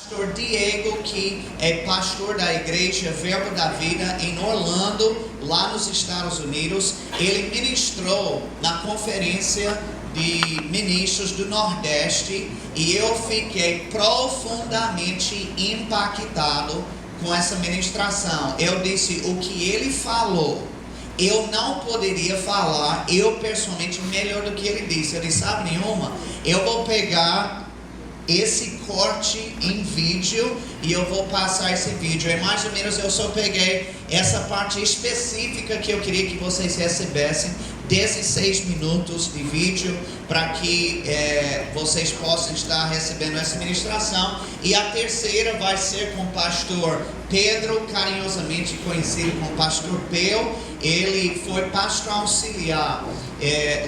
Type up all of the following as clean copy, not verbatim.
Pastor Diego, que é pastor da igreja Verbo da Vida em Orlando, lá nos Estados Unidos. Ele ministrou na conferência de ministros do Nordeste e eu fiquei profundamente impactado com essa ministração. Eu disse, o que ele falou, eu não poderia falar, eu pessoalmente, melhor do que ele disse. Eu disse, sabe nenhuma, eu vou pegar esse corte em vídeo e eu vou passar esse vídeo. É mais ou menos, eu só peguei essa parte específica que eu queria que vocês recebessem, 16 minutos de vídeo, para que vocês possam estar recebendo essa ministração. E a terceira vai ser com o pastor Pedro, carinhosamente conhecido como pastor Peu. Ele foi pastor auxiliar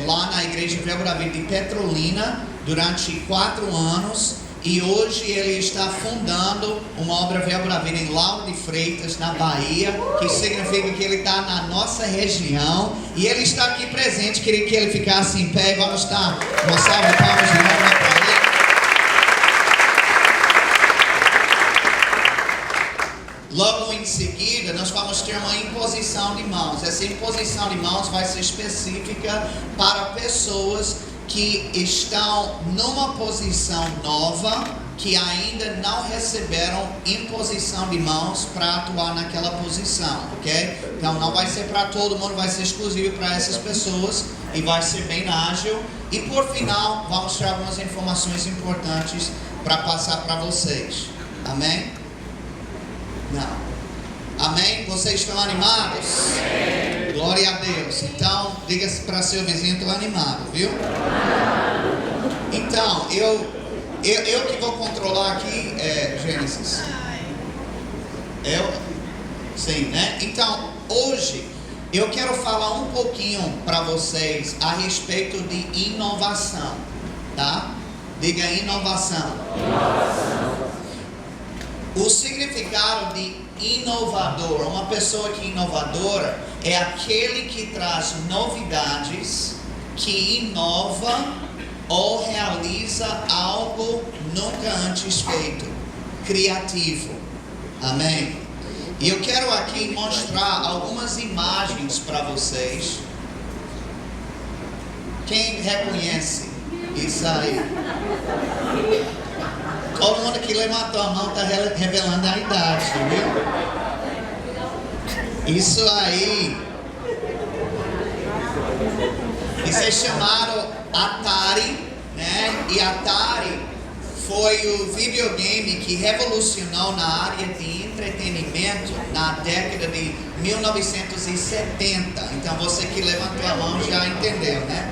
lá na igreja Verbo da Vida de Petrolina durante 4 anos. E hoje ele está fundando uma obra Verbo da Vida em Lauro de Freitas, na Bahia, que significa que ele está na nossa região. E ele está aqui presente. Queria que ele ficasse em pé. Vamos dar uma salva de palmas de novo para ele. Logo em seguida, nós vamos ter uma imposição de mãos. Essa imposição de mãos vai ser específica para pessoas que estão numa posição nova, que ainda não receberam imposição de mãos para atuar naquela posição, ok? Então não vai ser para todo mundo, vai ser exclusivo para essas pessoas e vai ser bem ágil. E por final, vamos ter algumas informações importantes para passar para vocês. Amém? Não. Amém? Vocês estão animados? Amém. Glória a Deus. Então, diga para seu vizinho, estou animado, viu? Então, eu que vou controlar aqui, Gênesis. Sim, né? Então, hoje, eu quero falar um pouquinho para vocês a respeito de inovação, tá? Diga inovação. Inovação. O significado de inovador, uma pessoa que é inovadora, é aquele que traz novidades, que inova ou realiza algo nunca antes feito, criativo. Amém? E eu quero aqui mostrar algumas imagens para vocês. Quem reconhece isso aí? Todo mundo que levantou a mão está revelando a idade, viu? Isso aí. Isso é chamado Atari, né? E Atari foi o videogame que revolucionou na área de entretenimento na década de 1970. Então você que levantou a mão já entendeu, né?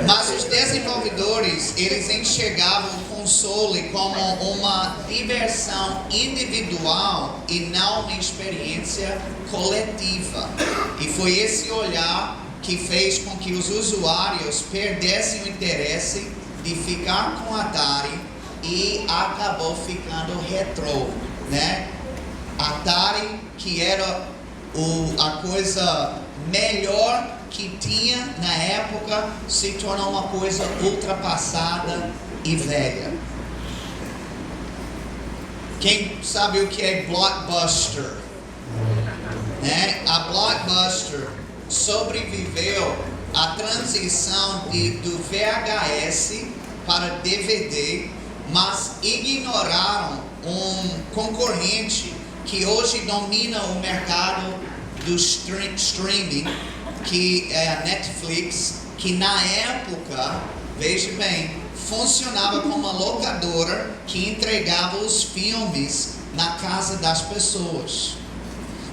Mas os desenvolvedores, eles enxergavam o console como uma diversão individual e não uma experiência coletiva. E foi esse olhar que fez com que os usuários perdessem o interesse de ficar com Atari e acabou ficando retrô, né? Atari, que era a coisa melhor que tinha na época, se tornou uma coisa ultrapassada e velha. Quem sabe o que é Blockbuster? Né? A Blockbuster sobreviveu à transição do VHS para DVD, mas ignoraram um concorrente que hoje domina o mercado do streaming, que é a Netflix, que na época, veja bem, funcionava como uma locadora que entregava os filmes na casa das pessoas.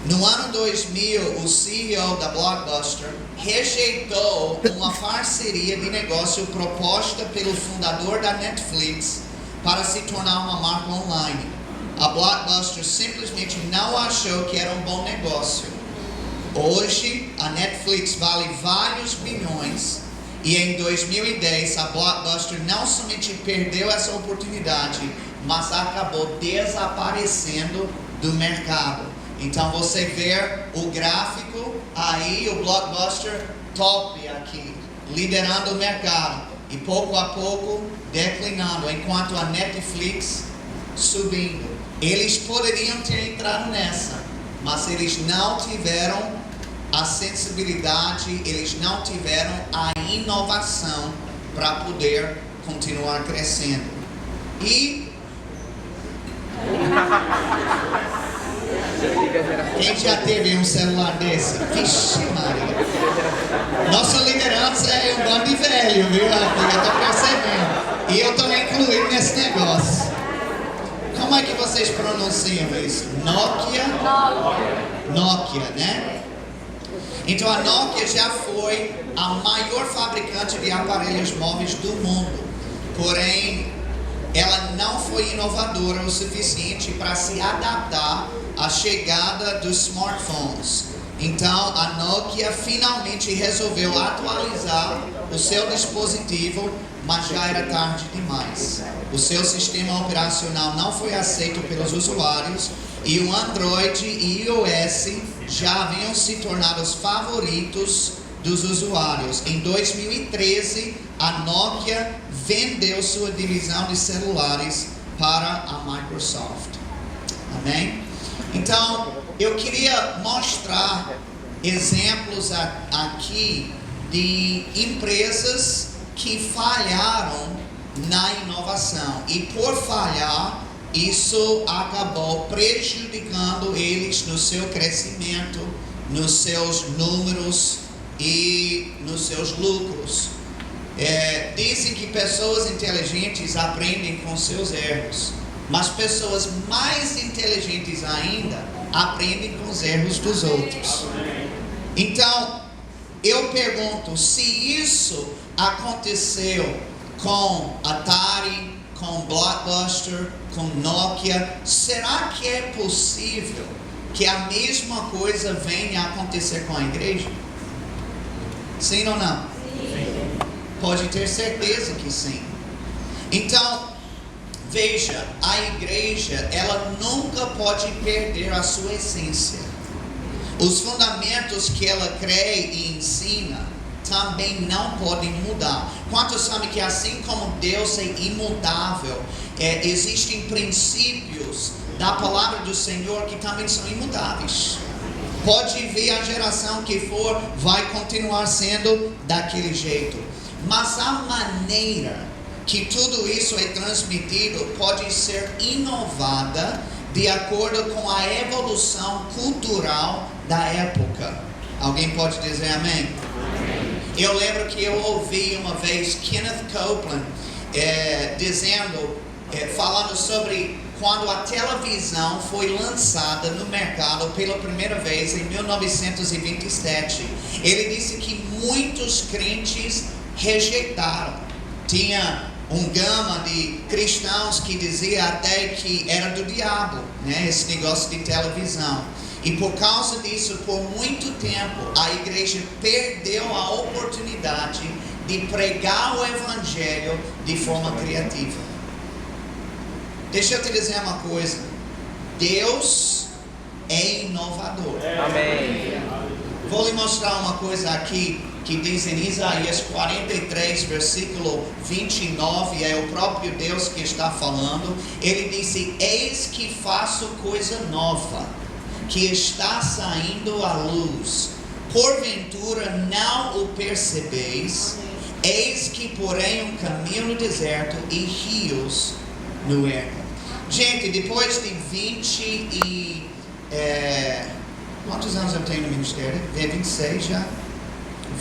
No ano 2000, o CEO da Blockbuster rejeitou uma parceria de negócio proposta pelo fundador da Netflix para se tornar uma marca online. A Blockbuster simplesmente não achou que era um bom negócio. Hoje, a Netflix vale vários bilhões e em 2010 a Blockbuster não somente perdeu essa oportunidade, mas acabou desaparecendo do mercado. Então você vê o gráfico aí, o Blockbuster top aqui, liderando o mercado. e pouco a pouco declinando, enquanto a Netflix subindo. Eles poderiam ter entrado nessa, mas eles não tiveram a sensibilidade, eles não tiveram a inovação para poder continuar crescendo. E quem já teve um celular desse? Vixe Maria. Nossa liderança é um bando de velho, viu? Eu estou percebendo. E eu estou incluído nesse negócio. Como é que vocês pronunciam isso? Nokia? Nokia, né? Então a Nokia já foi a maior fabricante de aparelhos móveis do mundo. Porém, ela não foi inovadora o suficiente para se adaptar à chegada dos smartphones. Então a Nokia finalmente resolveu atualizar o seu dispositivo, mas já era tarde demais. O seu sistema operacional não foi aceito pelos usuários e o Android e iOS já haviam se tornado os favoritos dos usuários. Em 2013, a Nokia vendeu sua divisão de celulares para a Microsoft. Amém? Então, eu queria mostrar exemplos aqui de empresas que falharam na inovação. E por falhar, isso acabou prejudicando eles no seu crescimento, nos seus números e nos seus lucros. Dizem que pessoas inteligentes aprendem com seus erros, mas pessoas mais inteligentes ainda aprendem com os erros dos outros. Então, eu pergunto, se isso aconteceu com Atari, com Blockbuster, com Nokia, será que é possível que a mesma coisa venha a acontecer com a igreja? Sim ou não? Sim. Pode ter certeza que sim. Então, veja, a igreja, ela nunca pode perder a sua essência. Os fundamentos que ela crê e ensina também não podem mudar. Quantos sabem que assim como Deus é imutável, existem princípios da palavra do Senhor que também são imutáveis. Pode vir a geração que for, vai continuar sendo daquele jeito. Mas a maneira que tudo isso é transmitido pode ser inovada de acordo com a evolução cultural da época. Alguém pode dizer amém? Eu lembro que eu ouvi uma vez Kenneth Copeland falando sobre quando a televisão foi lançada no mercado pela primeira vez em 1927. Ele disse que muitos crentes rejeitaram. Tinha um gama de cristãos que dizia até que era do diabo, né, esse negócio de televisão. E por causa disso, por muito tempo, a igreja perdeu a oportunidade de pregar o evangelho de forma criativa. Deixa eu te dizer uma coisa. Deus é inovador. Amém. Vou lhe mostrar uma coisa aqui que diz em Isaías 43, versículo 29, é o próprio Deus que está falando. Ele disse: eis que faço coisa nova, que está saindo à luz, porventura não o percebeis? Eis que porém um caminho no deserto e rios no ermo. Gente, depois de quantos anos eu tenho no ministério? 26 já?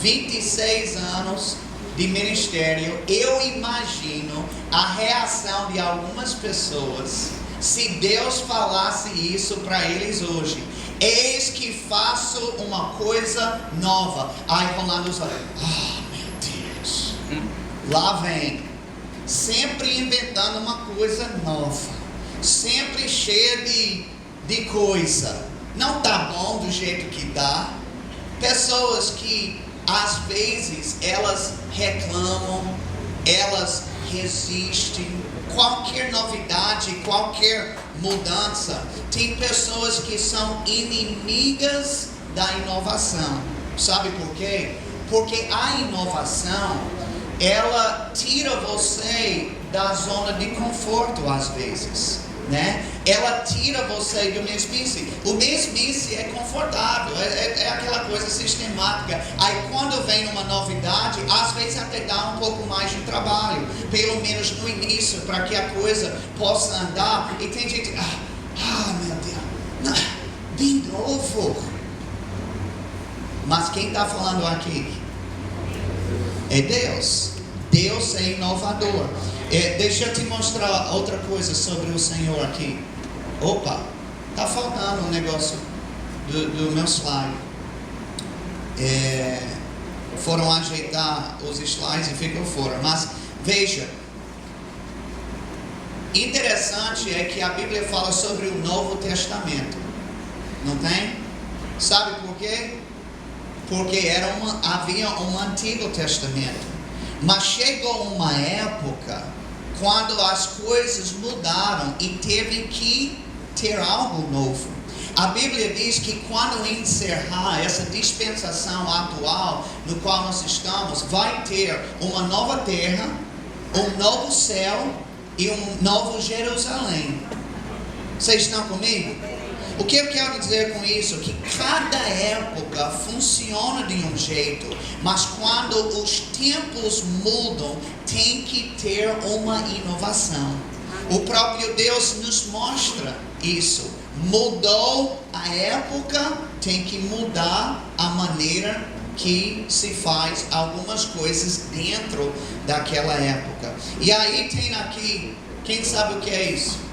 26 anos de ministério. Eu imagino a reação de algumas pessoas se Deus falasse isso para eles hoje. Eis que faço uma coisa nova. Aí rolando os olhos. Meu Deus. Lá vem. Sempre inventando uma coisa nova. Sempre cheia de coisa. Não está bom do jeito que dá. Pessoas que às vezes elas reclamam, elas resistem. Qualquer novidade, qualquer mudança. Tem pessoas que são inimigas da inovação. Sabe por quê? Porque a inovação ela tira você da zona de conforto às vezes, né? Ela tira você do mesmice. O mesmice é confortável, é aquela coisa sistemática. Aí quando vem uma novidade, às vezes até dá um pouco mais de trabalho, pelo menos no início, para que a coisa possa andar. E tem gente, meu Deus, de novo. Mas quem está falando aqui é Deus. Deus é inovador. Deixa eu te mostrar outra coisa sobre o Senhor aqui. Opa, tá faltando um negócio do meu slide. Foram ajeitar os slides e ficou fora. Mas veja, interessante é que a Bíblia fala sobre o Novo Testamento. Não tem? Sabe por quê? Porque havia um Antigo Testamento. Mas chegou uma época quando as coisas mudaram e teve que ter algo novo. A Bíblia diz que quando encerrar essa dispensação atual no qual nós estamos, vai ter uma nova terra, um novo céu e um novo Jerusalém. Vocês estão comigo? O que eu quero dizer com isso? Que cada época funciona de um jeito, mas quando os tempos mudam, tem que ter uma inovação. O próprio Deus nos mostra isso. Mudou a época, tem que mudar a maneira que se faz algumas coisas dentro daquela época. E aí tem aqui, quem sabe o que é isso?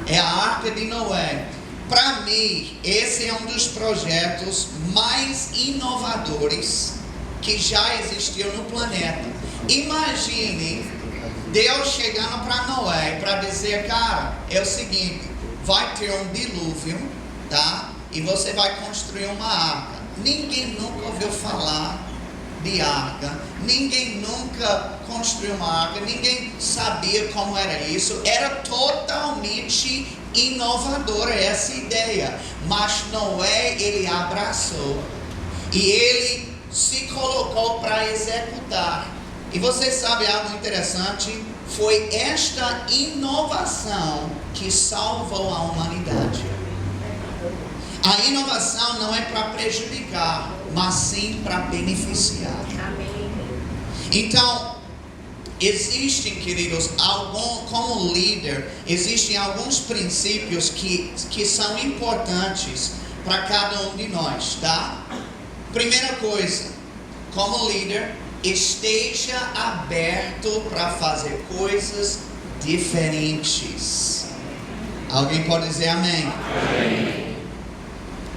É a Arca de Noé. Para mim, esse é um dos projetos mais inovadores que já existiu no planeta. Imagine Deus chegando para Noé para dizer, cara, é o seguinte, vai ter um dilúvio, tá? E você vai construir uma arca. Ninguém nunca ouviu falar de arca, ninguém nunca construiu uma arca, ninguém sabia como era isso, era totalmente inovadora essa ideia, mas Noé, ele abraçou e ele se colocou para executar. E você sabe algo interessante? Foi esta inovação que salvou a humanidade. A inovação não é para prejudicar, mas sim para beneficiar. Amém. Então, existem, queridos, como líder, existem alguns princípios que são importantes para cada um de nós, tá? Primeira coisa, como líder, esteja aberto para fazer coisas diferentes. Alguém pode dizer amém? Amém.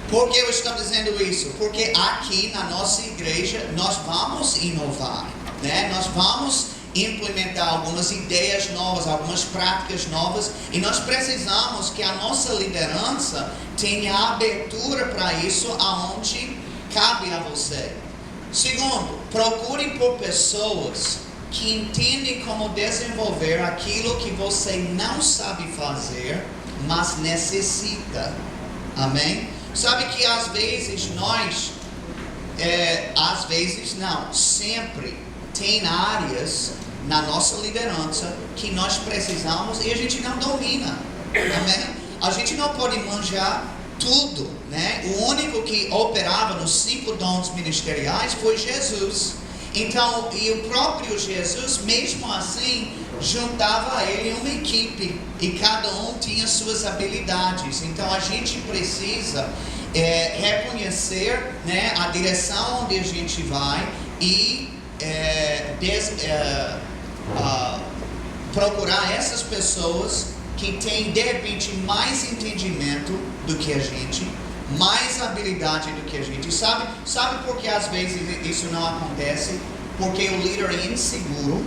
Por que eu estou dizendo isso? Porque aqui na nossa igreja nós vamos inovar, né? Nós vamos implementar algumas ideias novas, algumas práticas novas, e nós precisamos que a nossa liderança tenha abertura para isso aonde cabe a você. Segundo, procure por pessoas que entendem como desenvolver aquilo que você não sabe fazer, mas necessita. Amém? Sabe que às vezes sempre tem áreas na nossa liderança que nós precisamos e a gente não domina. Amém? A gente não pode manjar tudo, né? O único que operava nos 5 dons ministeriais foi Jesus. Então, e o próprio Jesus, mesmo assim, juntava a ele uma equipe e cada um tinha suas habilidades. Então, a gente precisa reconhecer, né, a direção onde a gente vai e procurar essas pessoas que têm de repente mais entendimento do que a gente, mais habilidade do que a gente. Sabe por que às vezes isso não acontece? Porque o líder é inseguro,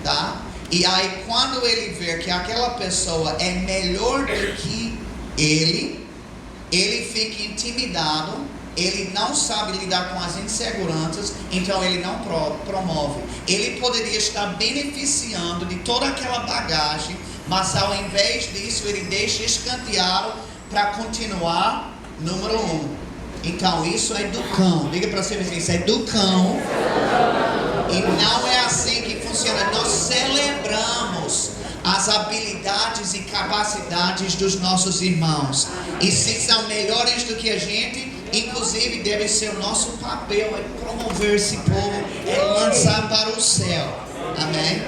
tá? E aí quando ele vê que aquela pessoa é melhor do que ele fica intimidado, ele não sabe lidar com as inseguranças, então ele não promove. Ele poderia estar beneficiando de toda aquela bagagem, mas ao invés disso ele deixa escanteado para continuar número 1. Então isso é do cão. Diga para você, isso é do cão. E não é assim que funciona. Nós celebramos as habilidades e capacidades dos nossos irmãos. E se são melhores do que a gente, inclusive deve ser o nosso papel, é promover esse povo, é lançar para o céu. Amém?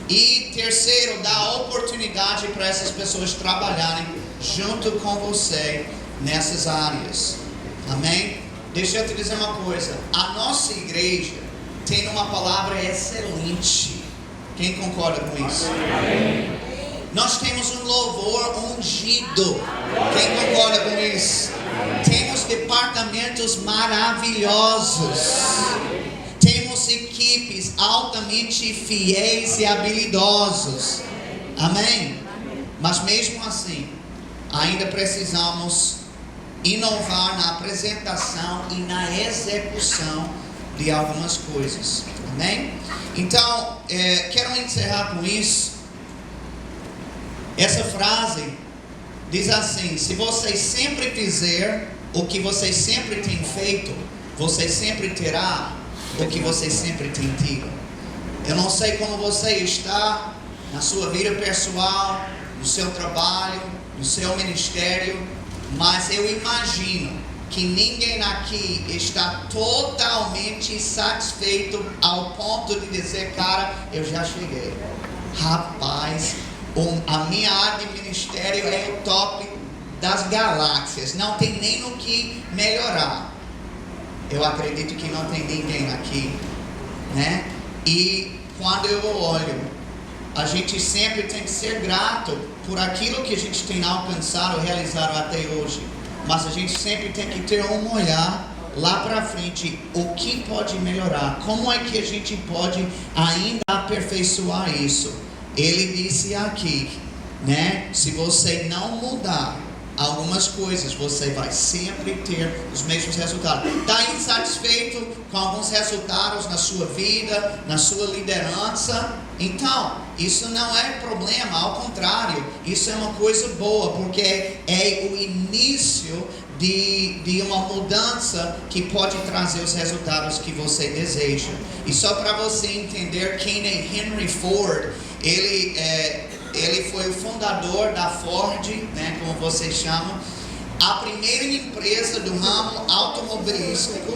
E terceiro, dar oportunidade para essas pessoas trabalharem junto com você nessas áreas. Amém? Deixa eu te dizer uma coisa. A nossa igreja tem uma palavra excelente. Quem concorda com isso? Amém. Nós temos um louvor ungido. Quem concorda com isso? Temos departamentos maravilhosos. Temos equipes altamente fiéis e habilidosos. Amém? Mas mesmo assim, ainda precisamos inovar na apresentação e na execução de algumas coisas. Amém? Então, quero encerrar com isso. Essa frase diz assim: se vocês sempre fizer o que vocês sempre têm feito, vocês sempre terá o que vocês sempre têm tido. Eu não sei como você está na sua vida pessoal, no seu trabalho, no seu ministério, mas eu imagino que ninguém aqui está totalmente satisfeito ao ponto de dizer, cara, eu já cheguei. Rapaz, a minha área de ministério é o top das galáxias. Não tem nem no que melhorar. Eu acredito que não tem ninguém aqui, né? E quando eu olho, a gente sempre tem que ser grato por aquilo que a gente tem alcançado, realizado até hoje. Mas a gente sempre tem que ter um olhar lá para frente, o que pode melhorar, como é que a gente pode ainda aperfeiçoar isso. Ele disse aqui, né? Se você não mudar algumas coisas, você vai sempre ter os mesmos resultados. Está insatisfeito com alguns resultados na sua vida, na sua liderança? Então, isso não é problema, ao contrário, isso é uma coisa boa, porque é o início de uma mudança que pode trazer os resultados que você deseja. E só para você entender quem é Henry Ford, ele foi o fundador da Ford, né, como vocês chamam, a primeira empresa do ramo automobilístico.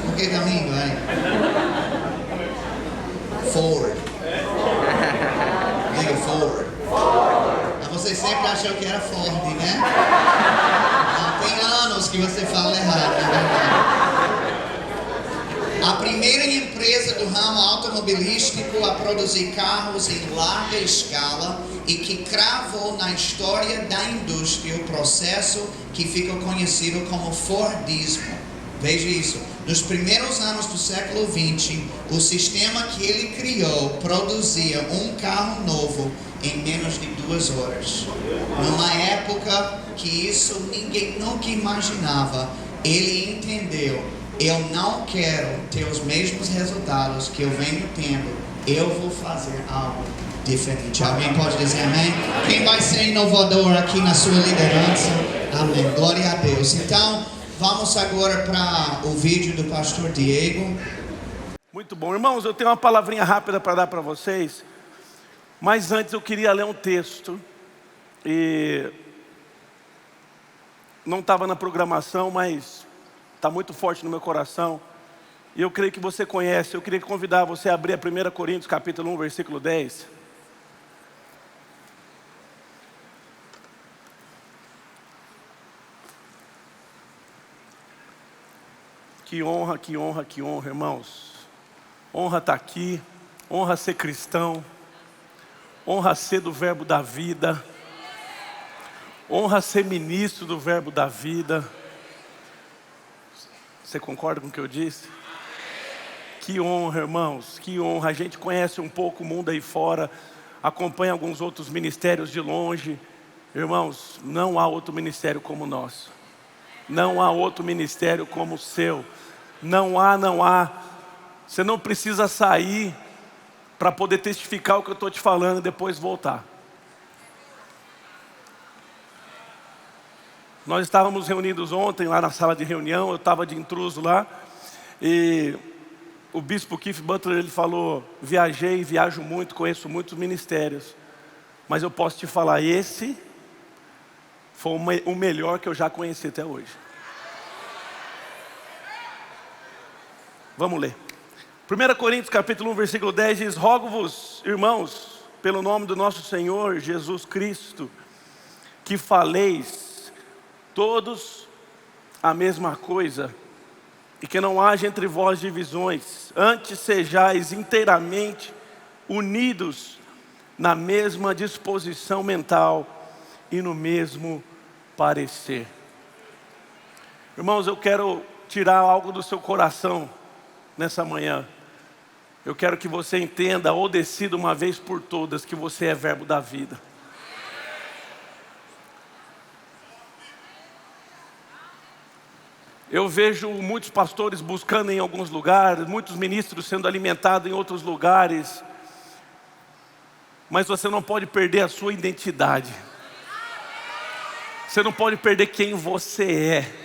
Por que tá rindo, hein? Ford. Diga Ford. Mas você sempre achou que era Ford, né? Não, tem anos que você fala errado, na verdade. A primeira empresa do ramo automobilístico a produzir carros em larga escala e que cravou na história da indústria o processo que ficou conhecido como Fordismo. Veja isso. Nos primeiros anos do século XX, o sistema que ele criou produzia um carro novo em menos de 2 horas. Numa época que isso ninguém nunca imaginava, ele entendeu: eu não quero ter os mesmos resultados que eu venho tendo, eu vou fazer algo diferente. Alguém pode dizer amém? Quem vai ser inovador aqui na sua liderança? Amém. Glória a Deus. Então, vamos agora para o vídeo do pastor Diego. Muito bom. Irmãos, eu tenho uma palavrinha rápida para dar para vocês. Mas antes eu queria ler um texto. E não estava na programação, mas está muito forte no meu coração. E eu creio que você conhece. Eu queria convidar você a abrir a 1 Coríntios capítulo 1, versículo 10. Que honra, que honra, que honra, irmãos. Honra estar aqui, honra ser cristão, honra ser do verbo da vida, honra ser ministro do verbo da vida. Você concorda com o que eu disse? Que honra, irmãos, que honra. A gente conhece um pouco o mundo aí fora, acompanha alguns outros ministérios de longe. Irmãos, não há outro ministério como o nosso. Não há outro ministério como o seu. Não há. Você não precisa sair para poder testificar o que eu estou te falando e depois voltar. Nós estávamos reunidos ontem lá na sala de reunião, eu estava de intruso lá, e o bispo Keith Butler, ele falou: viajo muito, conheço muitos ministérios, mas eu posso te falar, esse foi o melhor que eu já conheci até hoje. Vamos ler. 1 Coríntios capítulo 1, versículo 10 diz: rogo-vos, irmãos, pelo nome do nosso Senhor Jesus Cristo, que faleis todos a mesma coisa, e que não haja entre vós divisões, antes sejais inteiramente unidos na mesma disposição mental e no mesmo parecer. Irmãos, eu quero tirar algo do seu coração nessa manhã. Eu quero que você entenda ou decida uma vez por todas que você é verbo da vida. Eu vejo muitos pastores buscando em alguns lugares, muitos ministros sendo alimentados em outros lugares, mas você não pode perder a sua identidade. Você não pode perder quem você é.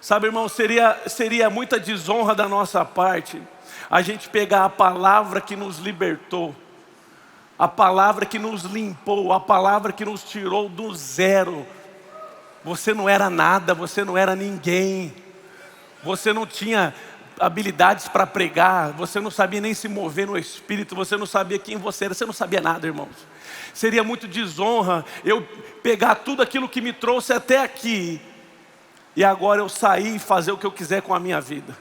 Sabe, irmão, seria muita desonra da nossa parte a gente pegar a palavra que nos libertou, a palavra que nos limpou, a palavra que nos tirou do zero. Você não era nada, você não era ninguém, você não tinha habilidades para pregar, você não sabia nem se mover no Espírito, você não sabia quem você era, você não sabia nada, irmãos. Seria muito desonra eu pegar tudo aquilo que me trouxe até aqui e agora eu sair e fazer o que eu quiser com a minha vida.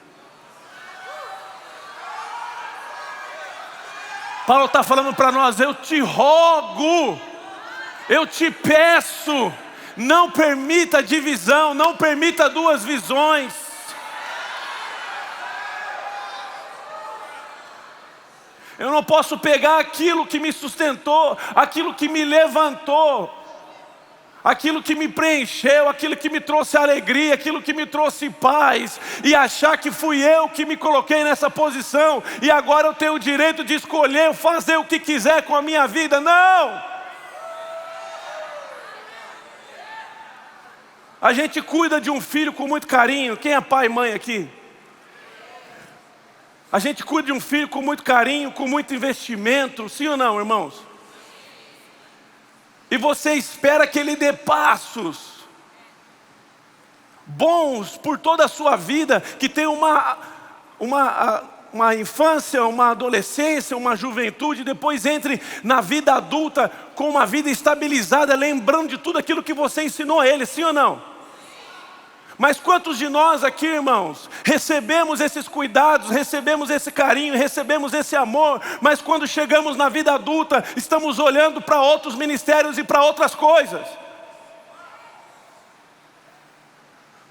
Paulo está falando para nós: eu te rogo, eu te peço, não permita divisão, não permita duas visões. Eu não posso pegar aquilo que me sustentou, aquilo que me levantou, aquilo que me preencheu, aquilo que me trouxe alegria, aquilo que me trouxe paz, e achar que fui eu que me coloquei nessa posição, e agora eu tenho o direito de escolher, fazer o que quiser com a minha vida. Não! A gente cuida de um filho com muito carinho. Quem é pai e mãe aqui? A gente cuida de um filho com muito carinho, com muito investimento, sim ou não, irmãos? E você espera que ele dê passos bons por toda a sua vida, que tenha uma infância, uma adolescência, uma juventude, depois entre na vida adulta com uma vida estabilizada, lembrando de tudo aquilo que você ensinou a ele, sim ou não? Mas quantos de nós aqui, irmãos, recebemos esses cuidados, recebemos esse carinho, recebemos esse amor, mas quando chegamos na vida adulta, estamos olhando para outros ministérios e para outras coisas?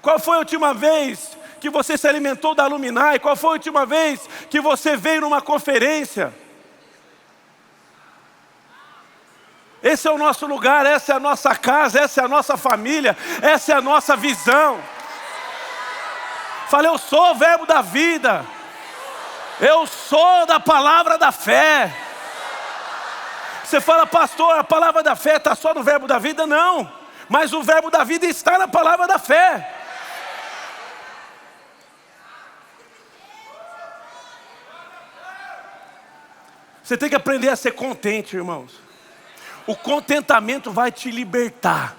Qual foi a última vez que você se alimentou da Luminai? Qual foi a última vez que você veio numa conferência? Esse é o nosso lugar, essa é a nossa casa, essa é a nossa família, essa é a nossa visão. Falei, eu sou o verbo da vida, eu sou da palavra da fé. Você fala, pastor, a palavra da fé está só no verbo da vida? Não, mas o verbo da vida está na palavra da fé. Você tem que aprender a ser contente, irmãos. O contentamento vai te libertar.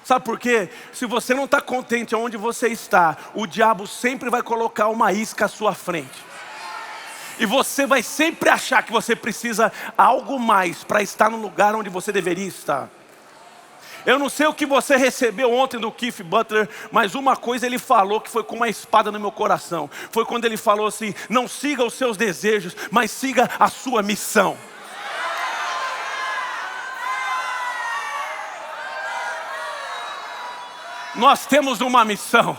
Sabe por quê? Se você não está contente onde você está, o diabo sempre vai colocar uma isca à sua frente. E você vai sempre achar que você precisa algo mais para estar no lugar onde você deveria estar. Eu não sei o que você recebeu ontem do Keith Butler, mas uma coisa ele falou que foi com uma espada no meu coração. Foi quando ele falou assim: não siga os seus desejos, mas siga a sua missão. Nós temos uma missão.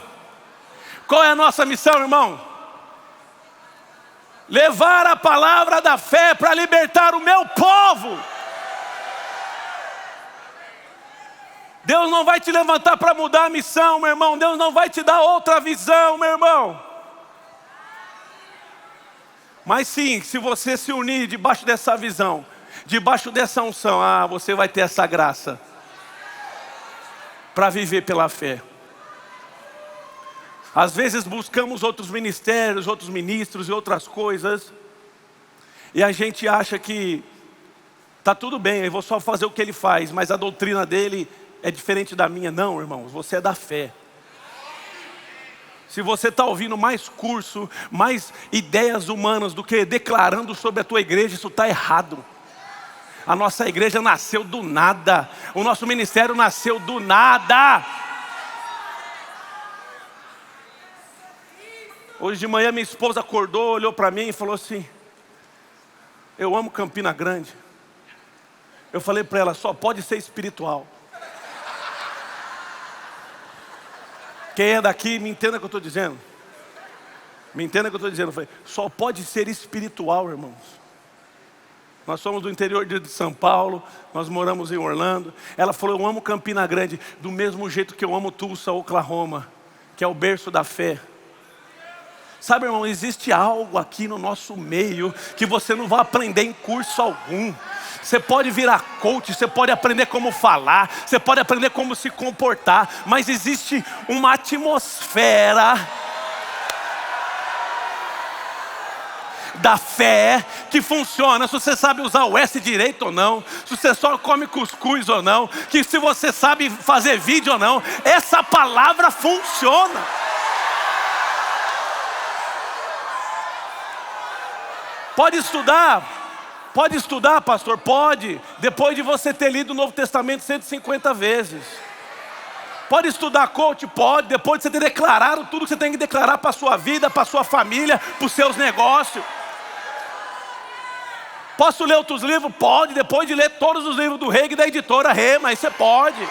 Qual é a nossa missão, irmão? Levar a palavra da fé para libertar o meu povo. Deus não vai te levantar para mudar a missão, meu irmão. Deus não vai te dar outra visão, meu irmão. Mas sim, se você se unir debaixo dessa visão, debaixo dessa unção, você vai ter essa graça para viver pela fé. Às vezes buscamos outros ministérios, outros ministros e outras coisas, e a gente acha que tá tudo bem, eu vou só fazer o que ele faz, mas a doutrina dele é diferente da minha. Não, irmãos, você é da fé. Se você está ouvindo mais curso, mais ideias humanas do que declarando sobre a tua igreja, isso está errado. A nossa igreja nasceu do nada, o nosso ministério nasceu do nada. Hoje de manhã minha esposa acordou, olhou para mim e falou assim: eu amo Campina Grande. Eu falei para ela: só pode ser espiritual. Quem é daqui, me entenda o que eu estou dizendo. Me entenda o que eu estou dizendo. Eu falei: só pode ser espiritual, irmãos. Nós somos do interior de São Paulo, nós moramos em Orlando. Ela falou: eu amo Campina Grande do mesmo jeito que eu amo Tulsa, Oklahoma, que é o berço da fé. Sabe, irmão, existe algo aqui no nosso meio que você não vai aprender em curso algum. Você pode virar coach, você pode aprender como falar, você pode aprender como se comportar, mas existe uma atmosfera da fé que funciona. Se você sabe usar o S direito ou não, se você só come cuscuz ou não, que se você sabe fazer vídeo ou não, essa palavra funciona. Pode estudar, pastor? Pode, depois de você ter lido o Novo Testamento 150 vezes. Pode estudar coach? Pode, depois de você ter declarado tudo que você tem que declarar para a sua vida, para a sua família, para os seus negócios. Posso ler outros livros? Pode, depois de ler todos os livros do Rei e da editora Rema, aí você pode.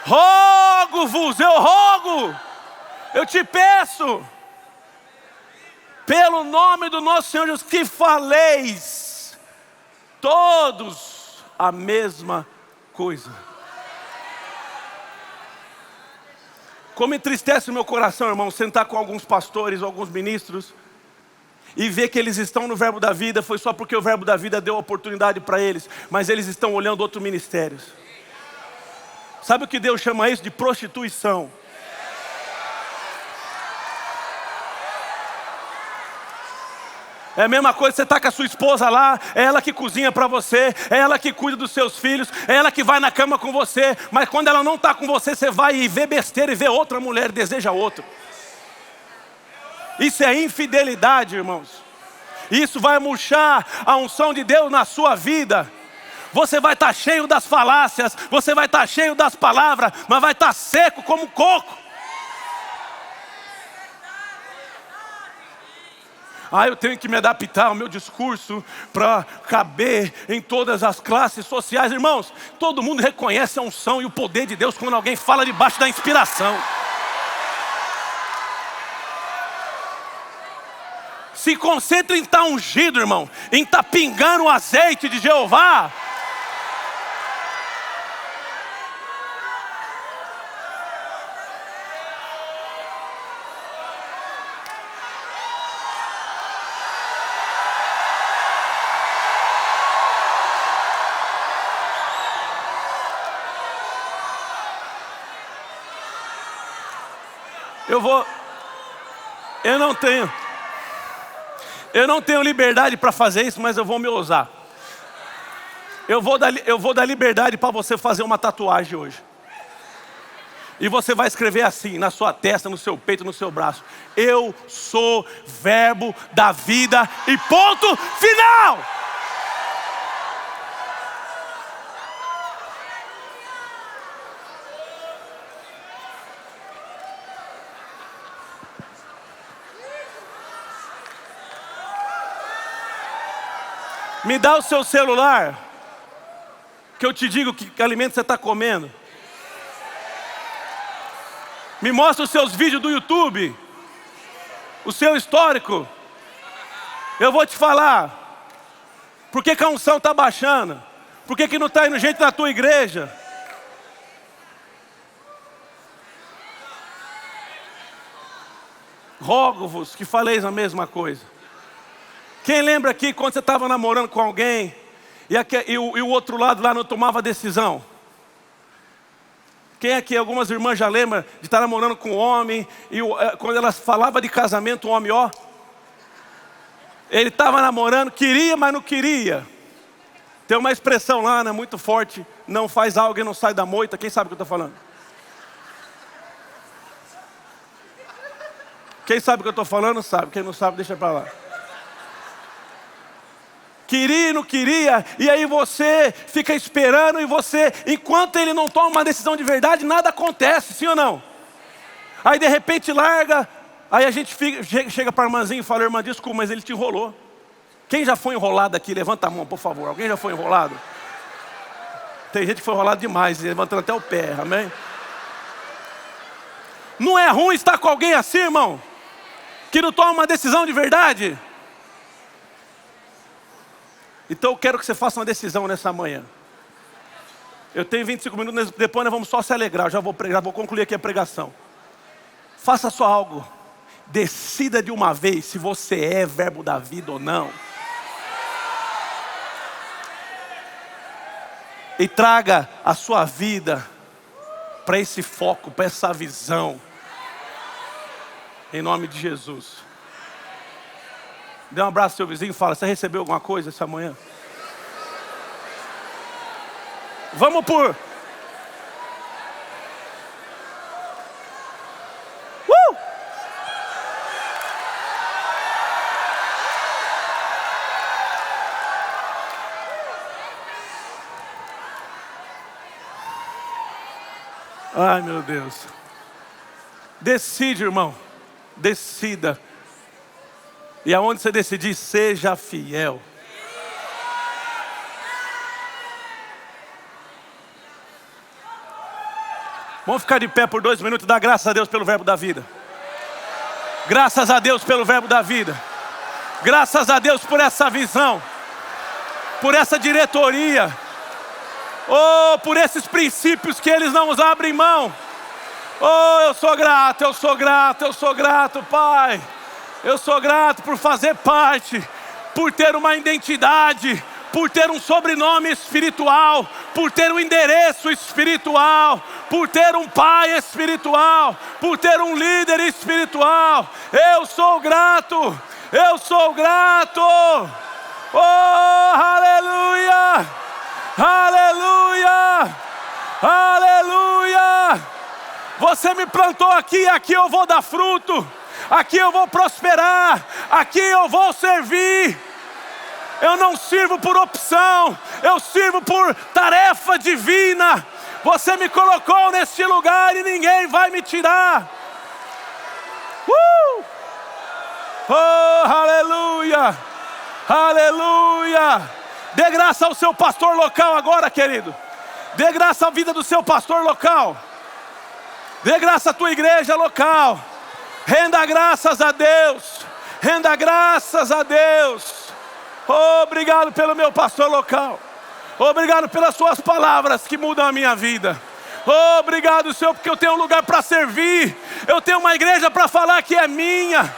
Rogo-vos, eu te peço, pelo nome do nosso Senhor Jesus, que faleis todos a mesma coisa. Como entristece o meu coração, irmão, sentar com alguns pastores, alguns ministros, e ver que eles estão no Verbo da Vida, foi só porque o Verbo da Vida deu oportunidade para eles, mas eles estão olhando outros ministérios. Sabe o que Deus chama isso? De prostituição. É a mesma coisa, você está com a sua esposa lá, é ela que cozinha para você, é ela que cuida dos seus filhos, é ela que vai na cama com você, mas quando ela não está com você, você vai e vê besteira e vê outra mulher e deseja outro. Isso é infidelidade, irmãos. Isso vai murchar a unção de Deus na sua vida. Você vai estar cheio das falácias, você vai estar cheio das palavras, mas vai estar seco como coco. Eu tenho que me adaptar ao meu discurso para caber em todas as classes sociais. Irmãos, todo mundo reconhece a unção e o poder de Deus quando alguém fala debaixo da inspiração. Se concentre em estar ungido, irmão, em estar pingando o azeite de Jeová. Eu não tenho liberdade para fazer isso, mas eu vou me ousar. Eu vou dar liberdade para você fazer uma tatuagem hoje. E você vai escrever assim, na sua testa, no seu peito, no seu braço: eu sou Verbo da Vida e ponto final. Me dá o seu celular, que eu te digo que alimento você está comendo. Me mostra os seus vídeos do YouTube, o seu histórico. Eu vou te falar, por que a unção está baixando? Por que não está indo jeito na tua igreja? rogo-vos que faleis a mesma coisa. Quem lembra aqui quando você estava namorando com alguém e o outro lado lá não tomava decisão? Quem aqui, algumas irmãs já lembram de estar namorando com um homem e quando elas falavam de casamento, o homem, ó, ele estava namorando, queria, mas não queria. Tem uma expressão lá, né, muito forte, não faz algo e não sai da moita. Quem sabe o que eu estou falando? Quem sabe o que eu estou falando, sabe. Quem não sabe, deixa para lá. Queria e não queria, e aí você fica esperando e você, enquanto ele não toma uma decisão de verdade, nada acontece, sim ou não? Aí de repente larga, aí a gente chega para a irmãzinha e fala, irmã, desculpa, mas ele te enrolou. Quem já foi enrolado aqui? Levanta a mão, por favor. Alguém já foi enrolado? Tem gente que foi enrolado demais, levantando até o pé, amém? Não é ruim estar com alguém assim, irmão? Que não toma uma decisão de verdade? Então eu quero que você faça uma decisão nessa manhã. Eu tenho 25 minutos, depois nós vamos só se alegrar. Já vou concluir aqui a pregação. Faça só algo. Decida de uma vez se você é verbo da vida ou não. E traga a sua vida para esse foco, para essa visão. Em nome de Jesus. Dê um abraço ao seu vizinho e fala, você recebeu alguma coisa essa manhã? Vamos por... Ai, meu Deus. Decide, irmão. Decida. E aonde você decidir, seja fiel. Vamos ficar de pé por 2 minutos e dar graças a Deus pelo verbo da vida. Graças a Deus pelo verbo da vida. Graças a Deus por essa visão. Por essa diretoria. Oh, por esses princípios que eles não nos abrem mão. Oh, eu sou grato, eu sou grato, eu sou grato, Pai. Eu sou grato por fazer parte, por ter uma identidade, por ter um sobrenome espiritual, por ter um endereço espiritual, por ter um pai espiritual, por ter um líder espiritual. Eu sou grato, eu sou grato. Oh, aleluia, aleluia, aleluia. Você me plantou aqui, aqui eu vou dar fruto. Aqui eu vou prosperar, aqui eu vou servir. Eu não sirvo por opção, eu sirvo por tarefa divina. Você me colocou neste lugar e ninguém vai me tirar. Oh, aleluia, aleluia. Dê graça ao seu pastor local agora, querido. Dê graça à vida do seu pastor local. Dê graça à tua igreja local. Renda graças a Deus. Renda graças a Deus. Obrigado pelo meu pastor local. Obrigado pelas suas palavras que mudam a minha vida. Obrigado, Senhor, porque eu tenho um lugar para servir. Eu tenho uma igreja para falar que é minha.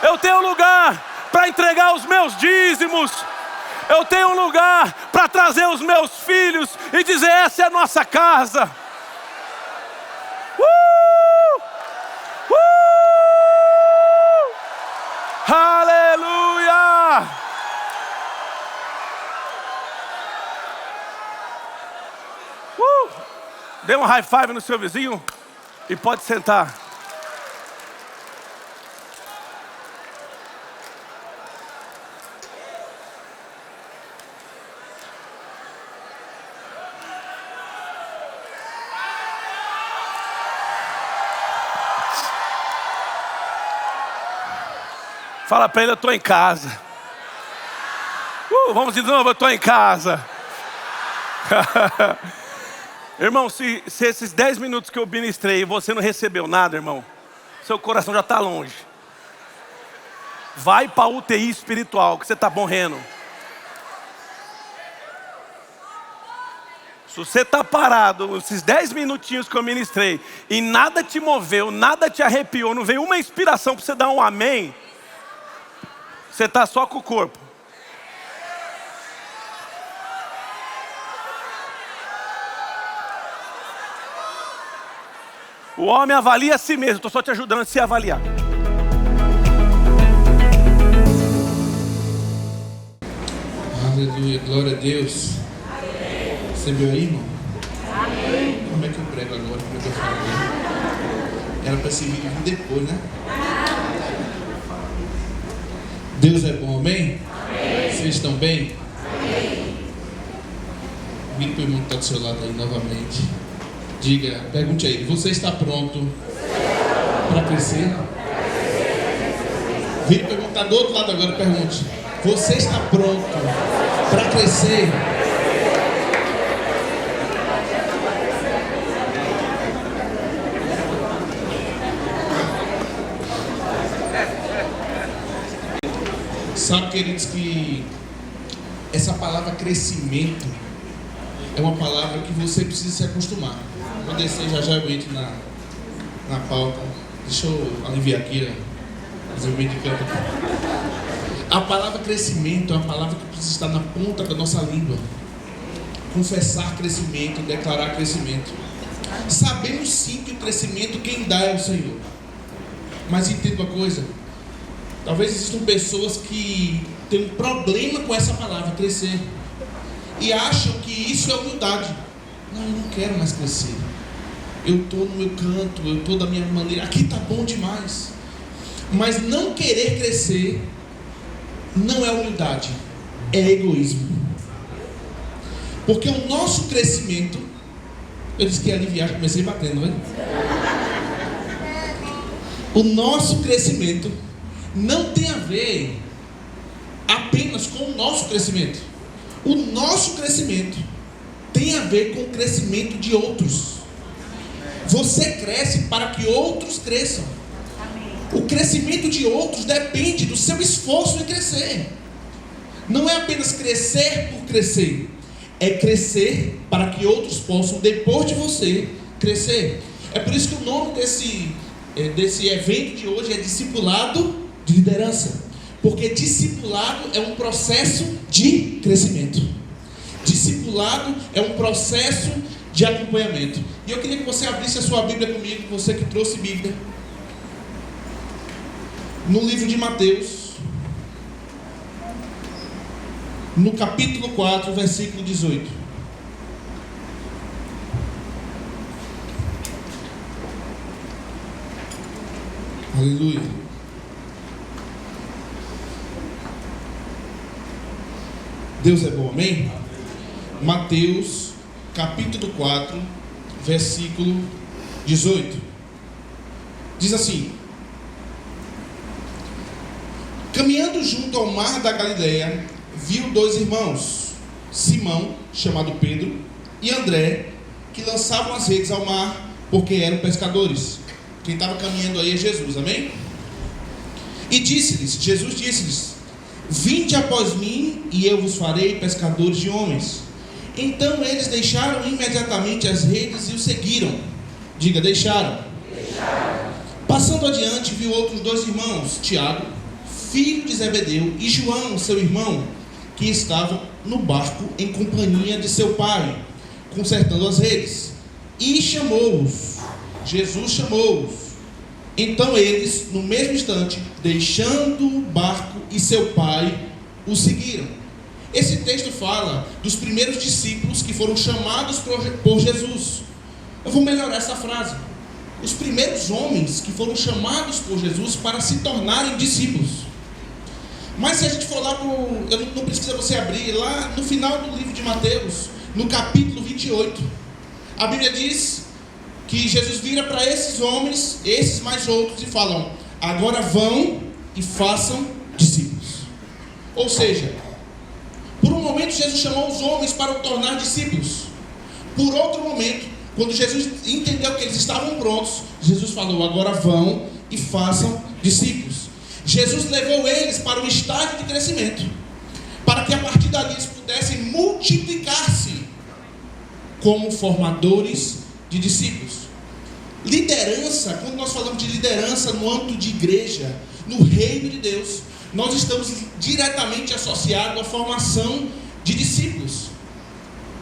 Eu tenho um lugar para entregar os meus dízimos. Eu tenho um lugar para trazer os meus filhos e dizer, essa é a nossa casa. Aleluia! Dê um high five no seu vizinho e pode sentar. Fala para ele, eu estou em casa. Vamos de novo, eu estou em casa. Irmão, se esses 10 minutos que eu ministrei e você não recebeu nada, irmão, seu coração já está longe. Vai para a UTI espiritual, que você está morrendo. Se você está parado, esses 10 minutinhos que eu ministrei, e nada te moveu, nada te arrepiou, não veio uma inspiração para você dar um amém, você está só com o corpo. O homem avalia a si mesmo, estou só te ajudando a se avaliar. Aleluia, glória a Deus. Você viu aí, irmão? Amém. Como é que eu prego agora? Como é que eu falo agora? Era para esse vídeo vir depois, né? Deus é bom, amém? Amém. Vocês estão bem? Amém. Vire para o irmão que está do seu lado aí novamente. Diga, pergunte a ele, você está pronto para crescer? Vire para o irmão que está do outro lado agora e pergunte, você está pronto para crescer? Sabe, queridos, que essa palavra crescimento é uma palavra que você precisa se acostumar. Vou descer já eu entro na pauta. Deixa eu aliviar aqui, fazer o meio de campo. A palavra crescimento é uma palavra que precisa estar na ponta da nossa língua. Confessar crescimento, declarar crescimento. Sabemos sim que o crescimento quem dá é o Senhor. Mas entenda uma coisa. Talvez existam pessoas que têm um problema com essa palavra, crescer. E acham que isso é humildade. Não, eu não quero mais crescer. Eu estou no meu canto, eu estou da minha maneira. Aqui está bom demais. Mas não querer crescer não é humildade, é egoísmo. Porque o nosso crescimento, eu disse que ia aliviar, comecei batendo, né? O nosso crescimento não tem a ver apenas com o nosso crescimento. O nosso crescimento tem a ver com o crescimento de outros. Você cresce para que outros cresçam. O crescimento de outros depende do seu esforço em crescer. Não é apenas crescer por crescer. É crescer para que outros possam, depois de você, crescer. É por isso que o nome desse evento de hoje é Discipulado de Liderança. Porque discipulado é um processo de crescimento. Discipulado é um processo de acompanhamento. E eu queria que você abrisse a sua Bíblia comigo, você que trouxe Bíblia. No livro de Mateus, no capítulo 4, versículo 18. Aleluia. Deus é bom, amém? Mateus, capítulo 4, versículo 18. Diz assim: caminhando junto ao mar da Galileia, viu dois irmãos, Simão, chamado Pedro, e André, que lançavam as redes ao mar, porque eram pescadores. Quem estava caminhando aí é Jesus, amém? E Jesus disse-lhes: vinde após mim, e eu vos farei pescadores de homens. Então eles deixaram imediatamente as redes e o seguiram. Diga, deixaram. Passando adiante, viu outros dois irmãos, Tiago, filho de Zebedeu, e João, seu irmão, que estavam no barco em companhia de seu pai, consertando as redes. E chamou-os. Jesus chamou-os. Então eles, no mesmo instante, deixando o barco e seu pai, o seguiram. Esse texto fala dos primeiros discípulos que foram chamados por Jesus. Eu vou melhorar essa frase. Os primeiros homens que foram chamados por Jesus para se tornarem discípulos. Mas se a gente for lá não precisa você abrir, lá no final do livro de Mateus, no capítulo 28, a Bíblia diz que Jesus vira para esses homens, esses mais outros, e falam: agora vão e façam discípulos. Ou seja, por um momento Jesus chamou os homens para o tornar discípulos. Por outro momento, quando Jesus entendeu que eles estavam prontos, Jesus falou: agora vão e façam discípulos. Jesus levou eles para um estágio de crescimento, para que a partir dali eles pudessem multiplicar-se. como formadores de discípulos. Liderança, quando nós falamos de liderança no âmbito de igreja, no reino de Deus, nós estamos diretamente associados à formação de discípulos.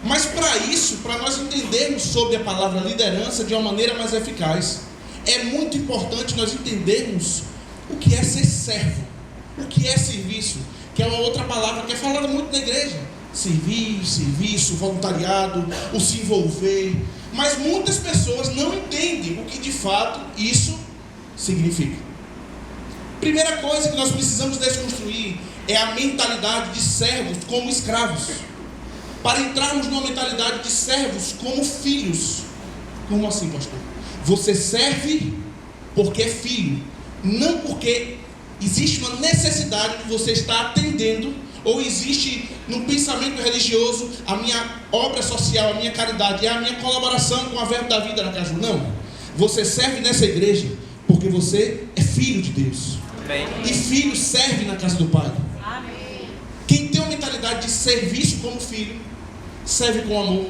Mas para isso, para nós entendermos sobre a palavra liderança de uma maneira mais eficaz, é muito importante nós entendermos o que é ser servo, o que é serviço, que é uma outra palavra que é falada muito na igreja. Serviço, voluntariado, o se envolver. Mas muitas pessoas não entendem o que de fato isso significa. Primeira coisa que nós precisamos desconstruir é a mentalidade de servos como escravos, para entrarmos numa mentalidade de servos como filhos. Como assim, pastor? Você serve porque é filho, não porque existe uma necessidade que você está atendendo, ou existe no pensamento religioso a minha obra social, a minha caridade, é a minha colaboração com a Verbo da Vida na Caju. Não, você serve nessa igreja porque você é filho de Deus. Amém. E filho serve na casa do Pai. Amém. Quem tem uma mentalidade de serviço como filho, serve com amor,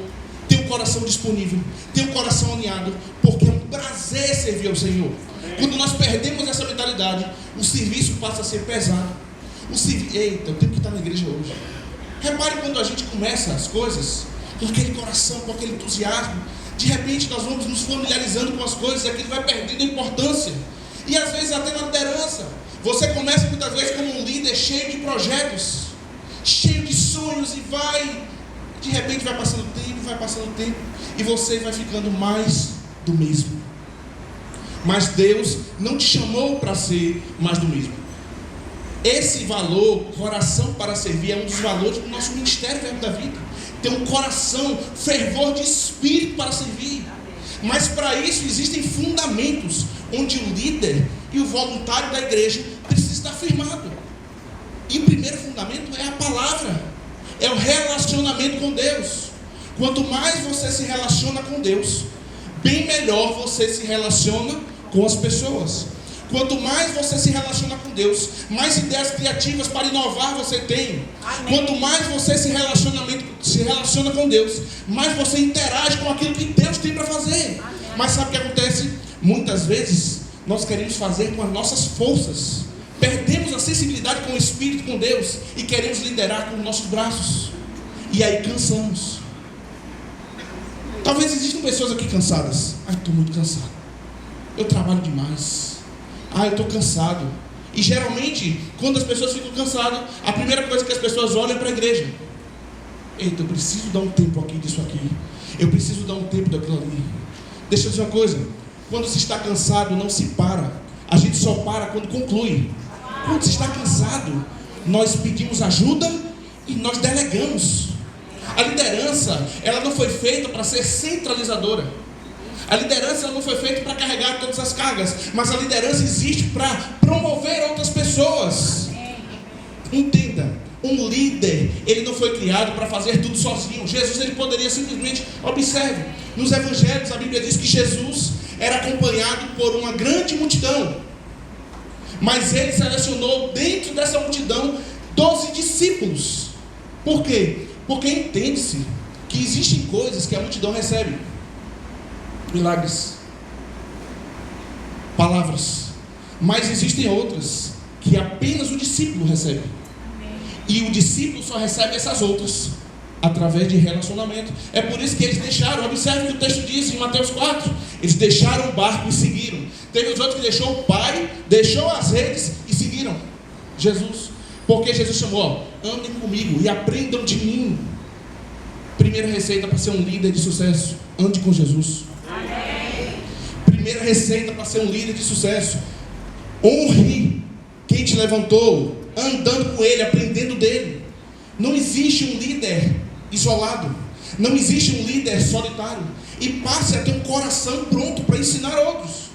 tem um coração disponível, tem um coração alinhado, porque é um prazer servir ao Senhor. Amém. Quando nós perdemos essa mentalidade, o serviço passa a ser pesado. Eita, eu tenho que estar na igreja hoje. Repare quando a gente começa as coisas com aquele coração, com aquele entusiasmo, de repente nós vamos nos familiarizando com as coisas e aquilo vai perdendo a importância. E às vezes até na liderança, você começa muitas vezes como um líder cheio de projetos, cheio de sonhos, e de repente vai passando o tempo, e você vai ficando mais do mesmo. Mas Deus não te chamou para ser mais do mesmo. Esse valor, coração para servir, é um dos valores do nosso ministério Verbo da Vida. Ter um coração, fervor de espírito para servir. Mas para isso existem fundamentos, onde o líder e o voluntário da igreja precisam estar firmado. E o primeiro fundamento é a palavra, é o relacionamento com Deus. Quanto mais você se relaciona com Deus, bem melhor você se relaciona com as pessoas. Quanto mais você se relaciona com Deus, mais ideias criativas para inovar você tem. Amém. Quanto mais você se relaciona com Deus, mais você interage com aquilo que Deus tem para fazer. Amém. Mas sabe o que acontece? Muitas vezes nós queremos fazer com as nossas forças, perdemos a sensibilidade com o Espírito, com Deus, e queremos liderar com os nossos braços, e aí cansamos. Talvez existam pessoas aqui cansadas. Estou muito cansado, eu trabalho demais, eu estou cansado. E geralmente, quando as pessoas ficam cansadas, a primeira coisa que as pessoas olham é para a igreja. Eita, eu preciso dar um tempo aqui disso aqui, eu preciso dar um tempo daquilo ali. Deixa eu dizer uma coisa: quando se está cansado, não se para. A gente só para quando conclui. Quando se está cansado, nós pedimos ajuda e nós delegamos. A liderança, ela não foi feita para ser centralizadora. A liderança não foi feita para carregar todas as cargas, mas a liderança existe para promover outras pessoas. Entenda, um líder, ele não foi criado para fazer tudo sozinho. Jesus, ele poderia simplesmente, observe, nos evangelhos a Bíblia diz que Jesus era acompanhado por uma grande multidão, mas ele selecionou dentro dessa multidão 12 discípulos. Por quê? Porque entende-se que existem coisas que a multidão recebe: milagres, palavras, mas existem outras que apenas o discípulo recebe. E o discípulo só recebe essas outras através de relacionamento. É por isso que eles deixaram, observe o que o texto diz em Mateus 4, eles deixaram o barco e seguiram. Teve os outros que deixou o pai, deixou as redes e seguiram Jesus, porque Jesus chamou: andem comigo e aprendam de mim. Primeira receita para ser um líder de sucesso: ande com Jesus. Amém. Primeira receita para ser um líder de sucesso: honre quem te levantou, andando com ele, aprendendo dele. Não existe um líder isolado, não existe um líder solitário. E passe a ter um coração pronto para ensinar outros.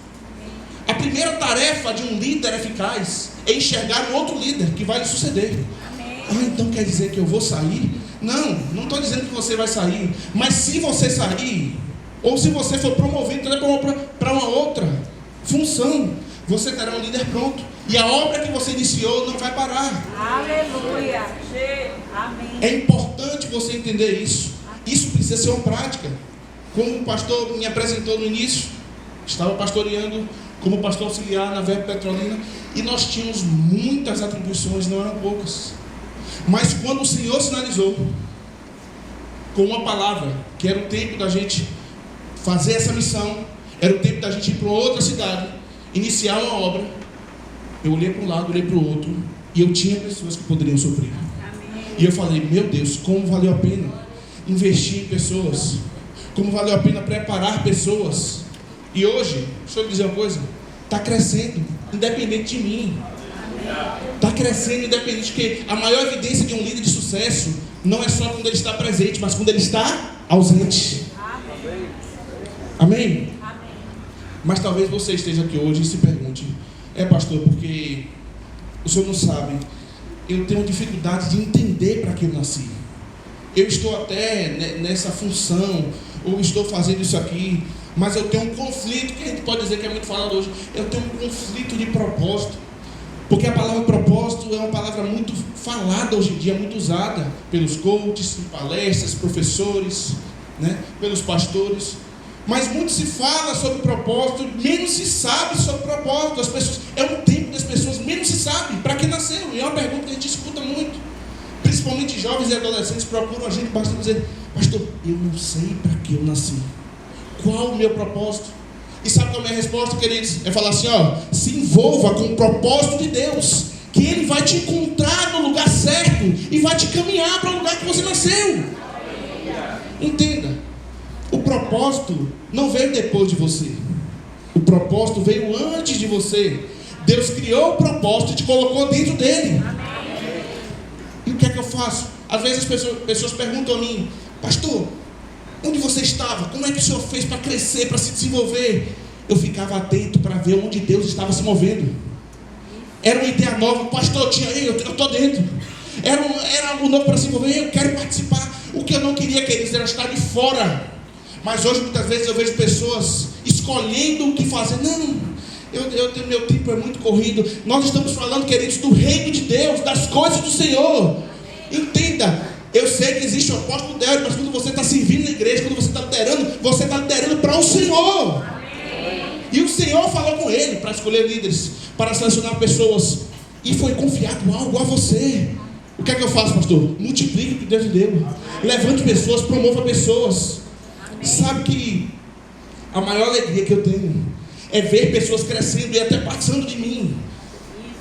A primeira tarefa de um líder eficaz é enxergar um outro líder que vai lhe suceder. Então quer dizer que eu vou sair? Não estou dizendo que você vai sair, mas se você sair, ou se você for promovido para uma outra função, você terá um líder pronto, e a obra que você iniciou não vai parar. Aleluia. Amém. É importante você entender isso. Isso precisa ser uma prática. Como o pastor me apresentou no início, estava pastoreando como pastor auxiliar na Verbo Petrolina, e nós tínhamos muitas atribuições, não eram poucas. Mas quando o Senhor sinalizou com uma palavra, que era o tempo da gente fazer essa missão, era o tempo da gente ir para outra cidade, iniciar uma obra, eu olhei para um lado, olhei para o outro, e eu tinha pessoas que poderiam sofrer. E eu falei, meu Deus, como valeu a pena investir em pessoas, como valeu a pena preparar pessoas. E hoje, deixa eu dizer uma coisa, está crescendo, independente de mim. Está crescendo independente, porque a maior evidência de um líder de sucesso não é só quando ele está presente, mas quando ele está ausente. Amém? Mas talvez você esteja aqui hoje e se pergunte, pastor, porque o senhor não sabe, eu tenho dificuldade de entender para que eu nasci. Eu estou até nessa função, ou estou fazendo isso aqui, mas eu tenho um conflito, que a gente pode dizer que é muito falado hoje, eu tenho um conflito de propósito. Porque a palavra propósito é uma palavra muito falada hoje em dia, muito usada pelos coaches, em palestras, professores, né, pelos pastores. Mas muito se fala sobre propósito, menos se sabe sobre propósito. As pessoas, é um tempo das pessoas, menos se sabe para que nasceu. E é uma pergunta que a gente escuta muito. Principalmente jovens e adolescentes procuram a gente bastante dizer, pastor, eu não sei para que eu nasci. Qual o meu propósito? E sabe qual é a minha resposta, queridos? É falar assim, se envolva com o propósito de Deus, que Ele vai te encontrar no lugar certo e vai te caminhar para o lugar que você nasceu. Entenda, o propósito não veio depois de você. O propósito veio antes de você. Deus criou o propósito e te colocou dentro dele. E o que é que eu faço? Às vezes as pessoas perguntam a mim, pastor, onde você estava? Como é que o senhor fez para crescer, para se desenvolver? Eu ficava atento para ver onde Deus estava se movendo. Era uma ideia nova, o pastor tinha, eu estou dentro. Era algo novo para se envolver, eu quero participar. O que eu não queria, queridos, era estar de fora. Mas hoje, muitas vezes, eu vejo pessoas escolhendo o que fazer. Não, meu tempo é muito corrido. Nós estamos falando, queridos, do reino de Deus, das coisas do Senhor. Entenda. Eu sei que existe o apóstolo Délio, mas quando você está servindo na igreja, quando você está liderando para o Senhor. Amém. E o Senhor falou com ele para escolher líderes, para selecionar pessoas. E foi confiado algo a você. O que é que eu faço, pastor? Multiplique o que Deus lhe deu. Levante pessoas, promova pessoas. Amém. Sabe que a maior alegria que eu tenho é ver pessoas crescendo e até passando de mim.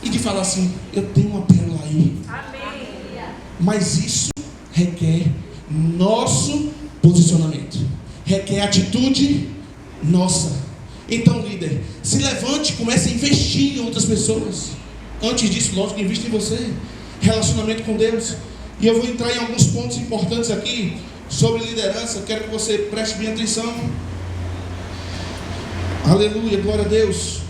E de falar assim, eu tenho uma pérola aí. Amém. Mas isso requer nosso posicionamento, requer atitude nossa. Então, líder, se levante, comece a investir em outras pessoas. Antes disso, lógico, invista em você. Relacionamento com Deus. E eu vou entrar em alguns pontos importantes aqui sobre liderança. Eu quero que você preste bem atenção. Aleluia, glória a Deus.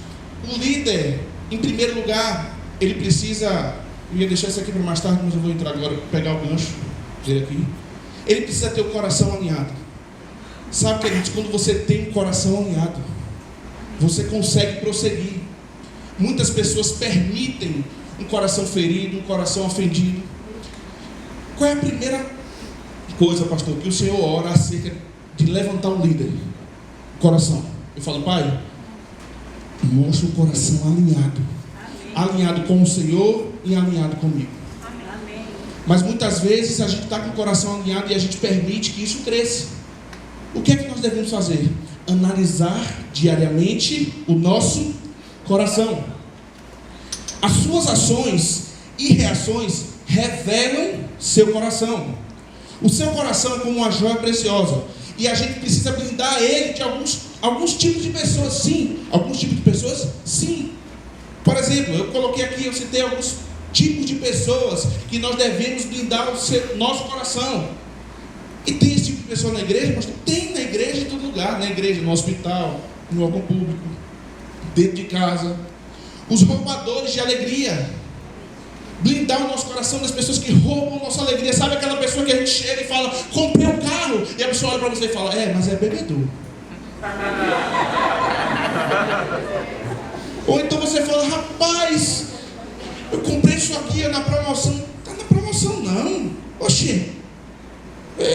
O líder, em primeiro lugar, ele precisa... Eu ia deixar isso aqui para mais tarde, mas eu vou entrar agora, pegar o gancho aqui. Ele precisa ter o coração alinhado. Sabe, queridos, quando você tem o coração alinhado, você consegue prosseguir. Muitas pessoas permitem um coração ferido, um coração ofendido. Qual é a primeira coisa, pastor, que o Senhor ora acerca de levantar um líder? O coração. Eu falo, pai, mostra o coração alinhado. Alinhado com o Senhor e alinhado comigo. Mas muitas vezes a gente está com o coração alinhado e a gente permite que isso cresça. O que é que nós devemos fazer? Analisar diariamente o nosso coração. As suas ações e reações revelam seu coração. O seu coração é como uma joia preciosa. E a gente precisa blindar ele de alguns tipos de pessoas, sim. Alguns tipos de pessoas, sim. Por exemplo, eu coloquei aqui, eu citei alguns tipos de pessoas que nós devemos blindar o nosso coração. E tem esse tipo de pessoa na igreja, mas tem na igreja em todo lugar. Na igreja, no hospital, no órgão público, dentro de casa. Os roubadores de alegria. Blindar o nosso coração das pessoas que roubam a nossa alegria. Sabe aquela pessoa que a gente chega e fala, comprei um carro, e a pessoa olha para você e fala, mas é bebedor. Ou então você fala, rapaz, eu comprei isso aqui na promoção. Está na promoção não. Oxê,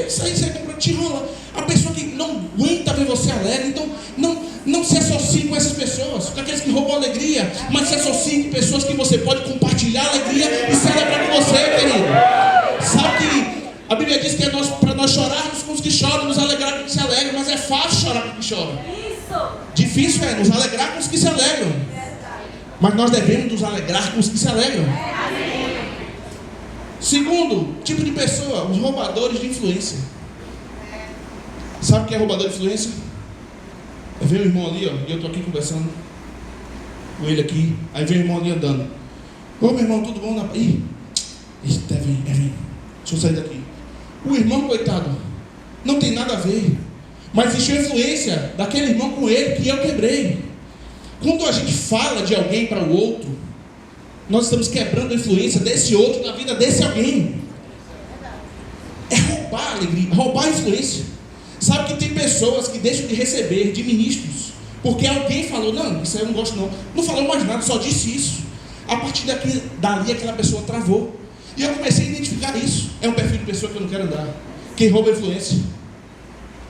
isso aí você comprou. te enrola. A pessoa que não aguenta ver você alegre, então não se associe com essas pessoas, com aqueles que roubam alegria, mas se associe com pessoas que você pode compartilhar a alegria e celebrar com você, querido. Sabe que a Bíblia diz que é para nós chorarmos com os que choram, nos alegrar com os que se alegram, mas é fácil chorar com os que choram. Difícil é nos alegrar com os que se alegram. Mas nós devemos nos alegrar com os que se alegram. Segundo tipo de pessoa, os roubadores de influência. Sabe o que é roubador de influência? Vem o irmão ali, ó, e eu estou aqui conversando com ele aqui. Aí vem o irmão ali andando. Ô meu irmão, tudo bom? Ih, vem. Deixa eu sair daqui. O irmão, coitado, não tem nada a ver. Mas existe a influência daquele irmão com ele que eu quebrei. Quando a gente fala de alguém para o outro, nós estamos quebrando a influência desse outro na vida desse alguém. É roubar a alegria, roubar a influência. Sabe que tem pessoas que deixam de receber de ministros porque alguém falou, não, isso aí eu não gosto não. Não falou mais nada, só disse isso. A partir dali aquela pessoa travou. E eu comecei a identificar isso. É um perfil de pessoa que eu não quero andar. Quem rouba a influência.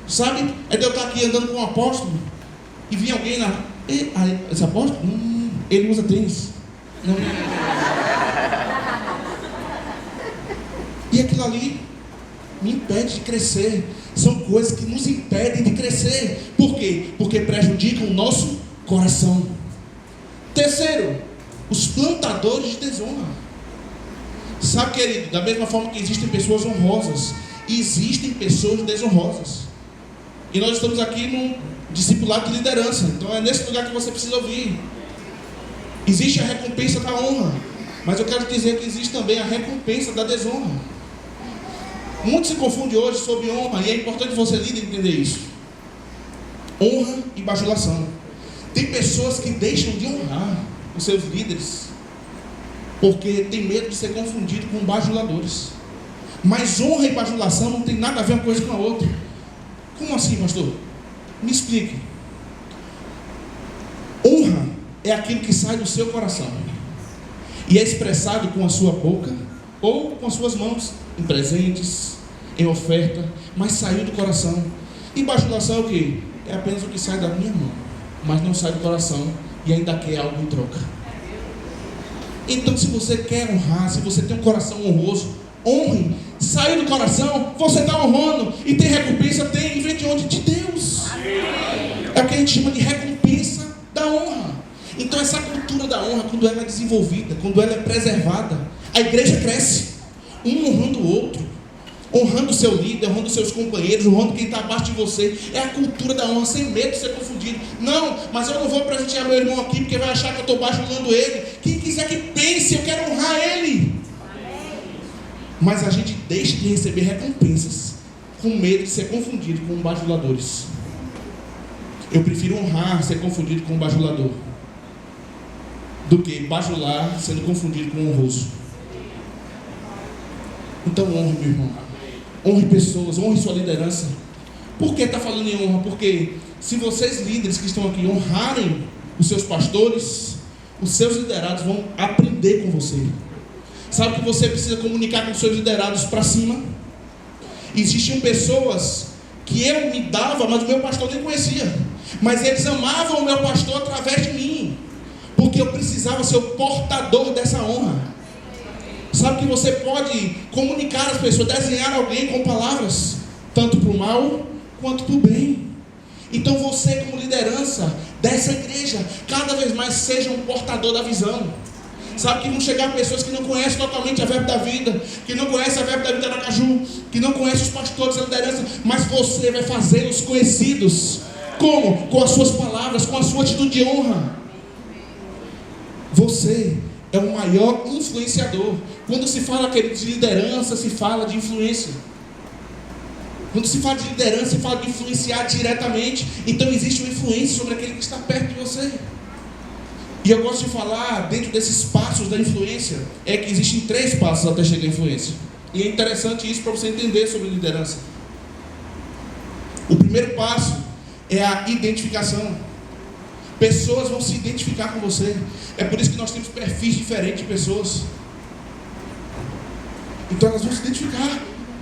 Sabe? É de eu estar aqui andando com um apóstolo e vir alguém na... esse apóstolo? Ele usa tênis. Não. E aquilo ali me impede de crescer. São coisas que nos impedem de crescer. Por quê? Porque prejudicam o nosso coração. Terceiro, os plantadores de desonra. Sabe, querido, da mesma forma que existem pessoas honrosas, existem pessoas desonrosas. E nós estamos aqui num discipulado de liderança. Então é nesse lugar que você precisa ouvir. Existe a recompensa da honra, mas eu quero dizer que existe também a recompensa da desonra. Muito se confunde hoje sobre honra, e é importante você líder entender isso. Honra e bajulação. Tem pessoas que deixam de honrar os seus líderes porque tem medo de ser confundido com bajuladores. Mas honra e bajulação não tem nada a ver uma coisa com a outra. Como assim, pastor? Me explique. Honra é aquilo que sai do seu coração e é expressado com a sua boca ou com as suas mãos, em presentes, em oferta, mas saiu do coração. E bajulação é o quê? É apenas o que sai da minha mão, mas não sai do coração e ainda quer algo em troca. Então, se você quer honrar, se você tem um coração honroso, honre. Saiu do coração, você está honrando. E tem recompensa? Tem. E vem de onde? De Deus. É o que a gente chama de recompensa da honra. Então essa cultura da honra, quando ela é desenvolvida, quando ela é preservada, a igreja cresce. Um honrando o outro, honrando o seu líder, honrando os seus companheiros, honrando quem está abaixo de você. É a cultura da honra, sem medo de ser confundido. Não, mas eu não vou presentear meu irmão aqui porque vai achar que eu estou bajulando ele. Quem quiser que pense, eu quero honrar ele. Mas a gente deixa de receber recompensas com medo de ser confundido com bajuladores. Eu prefiro honrar ser confundido com um bajulador do que bajular sendo confundido com um honroso. Então honre, meu irmão. Honre pessoas, honre sua liderança. Por que está falando em honra? Porque se vocês líderes que estão aqui honrarem os seus pastores, os seus liderados vão aprender com você. Sabe que você precisa comunicar com os seus liderados para cima? Existiam pessoas que eu me dava, mas o meu pastor nem conhecia. Mas eles amavam o meu pastor através de mim, porque eu precisava ser o portador dessa honra. Sabe que você pode comunicar às pessoas, desenhar alguém com palavras, tanto para o mal quanto para o bem. Então você, como liderança dessa igreja, cada vez mais seja um portador da visão. Sabe que vão chegar pessoas que não conhecem totalmente a Verbo da Vida, que não conhecem a Verbo da Vida Aracaju, que não conhecem os pastores, a liderança, mas você vai fazê-los conhecidos. Como? Com as suas palavras, com a sua atitude de honra. Você é o maior influenciador. Quando se fala, querido, de liderança, se fala de influência. Quando se fala de liderança, se fala de influenciar diretamente. Então existe uma influência sobre aquele que está perto de você. E eu gosto de falar, dentro desses passos da influência, é que existem 3 passos até chegar à influência. E é interessante isso para você entender sobre liderança. O primeiro passo é a identificação. Pessoas vão se identificar com você. É por isso que nós temos perfis diferentes de pessoas. Então elas vão se identificar.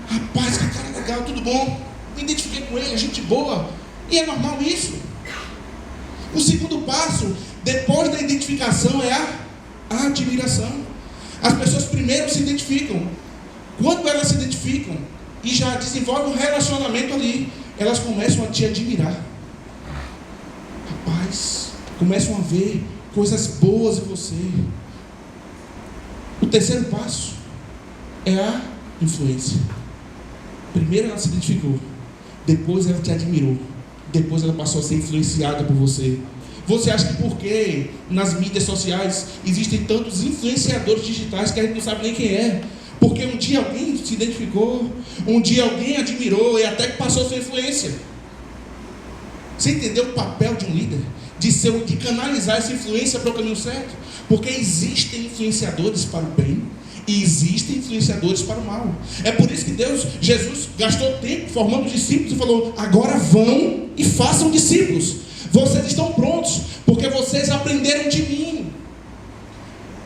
Rapaz, que cara legal, tudo bom? me identifiquei com ele, é gente boa. E é normal isso. O segundo passo, depois da identificação, é a admiração. As pessoas primeiro se identificam. Quando elas se identificam e já desenvolvem um relacionamento ali, elas começam a te admirar. Rapaz, começam a ver coisas boas em você. O terceiro passo é a influência. Primeiro ela se identificou, depois ela te admirou, depois ela passou a ser influenciada por você. Você acha que porque nas mídias sociais existem tantos influenciadores digitais que a gente não sabe nem quem é? Porque um dia alguém se identificou, um dia alguém admirou e até que passou a sua influência. Você entendeu o papel de um líder? De canalizar essa influência para o caminho certo? Porque existem influenciadores para o bem e existem influenciadores para o mal. É por isso que Jesus gastou tempo formando discípulos e falou: agora vão e façam discípulos. Vocês estão prontos, porque vocês aprenderam de mim.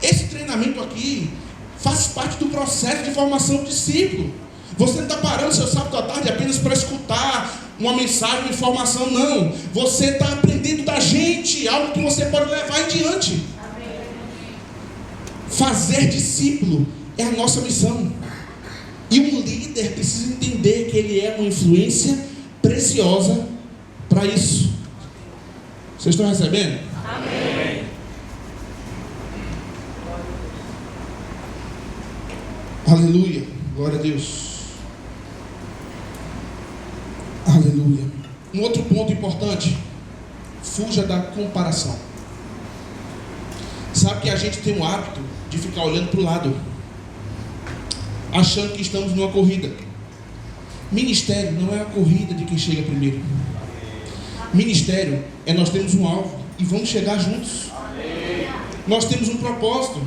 Esse treinamento aqui faz parte do processo de formação do discípulo. Você não está parando seu sábado à tarde apenas para escutar uma mensagem, uma informação, não. Você está aprendendo da gente, algo que você pode levar adiante. Fazer discípulo é a nossa missão. E um líder precisa entender que ele é uma influência preciosa para isso. Vocês estão recebendo? Amém. Aleluia. Glória a Deus. Aleluia. Um outro ponto importante: fuja da comparação. Sabe que a gente tem um hábito de ficar olhando para o lado, achando que estamos numa corrida. Ministério não é a corrida de quem chega primeiro. Ministério é nós temos um alvo e vamos chegar juntos. Nós temos um propósito.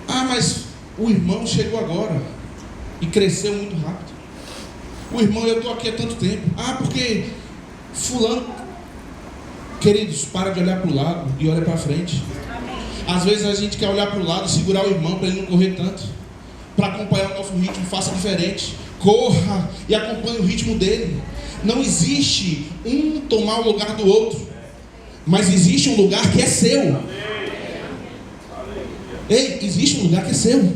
Ah, mas o irmão chegou agora e cresceu muito rápido. O irmão, eu estou aqui há tanto tempo. Ah, porque fulano. Queridos, para de olhar para o lado e olha para frente. Às vezes a gente quer olhar para o lado e segurar o irmão para ele não correr tanto. Para acompanhar o nosso ritmo, faça diferente. Corra e acompanhe o ritmo dele. Não existe um tomar o lugar do outro, mas existe um lugar que é seu. Ei, existe um lugar que é seu.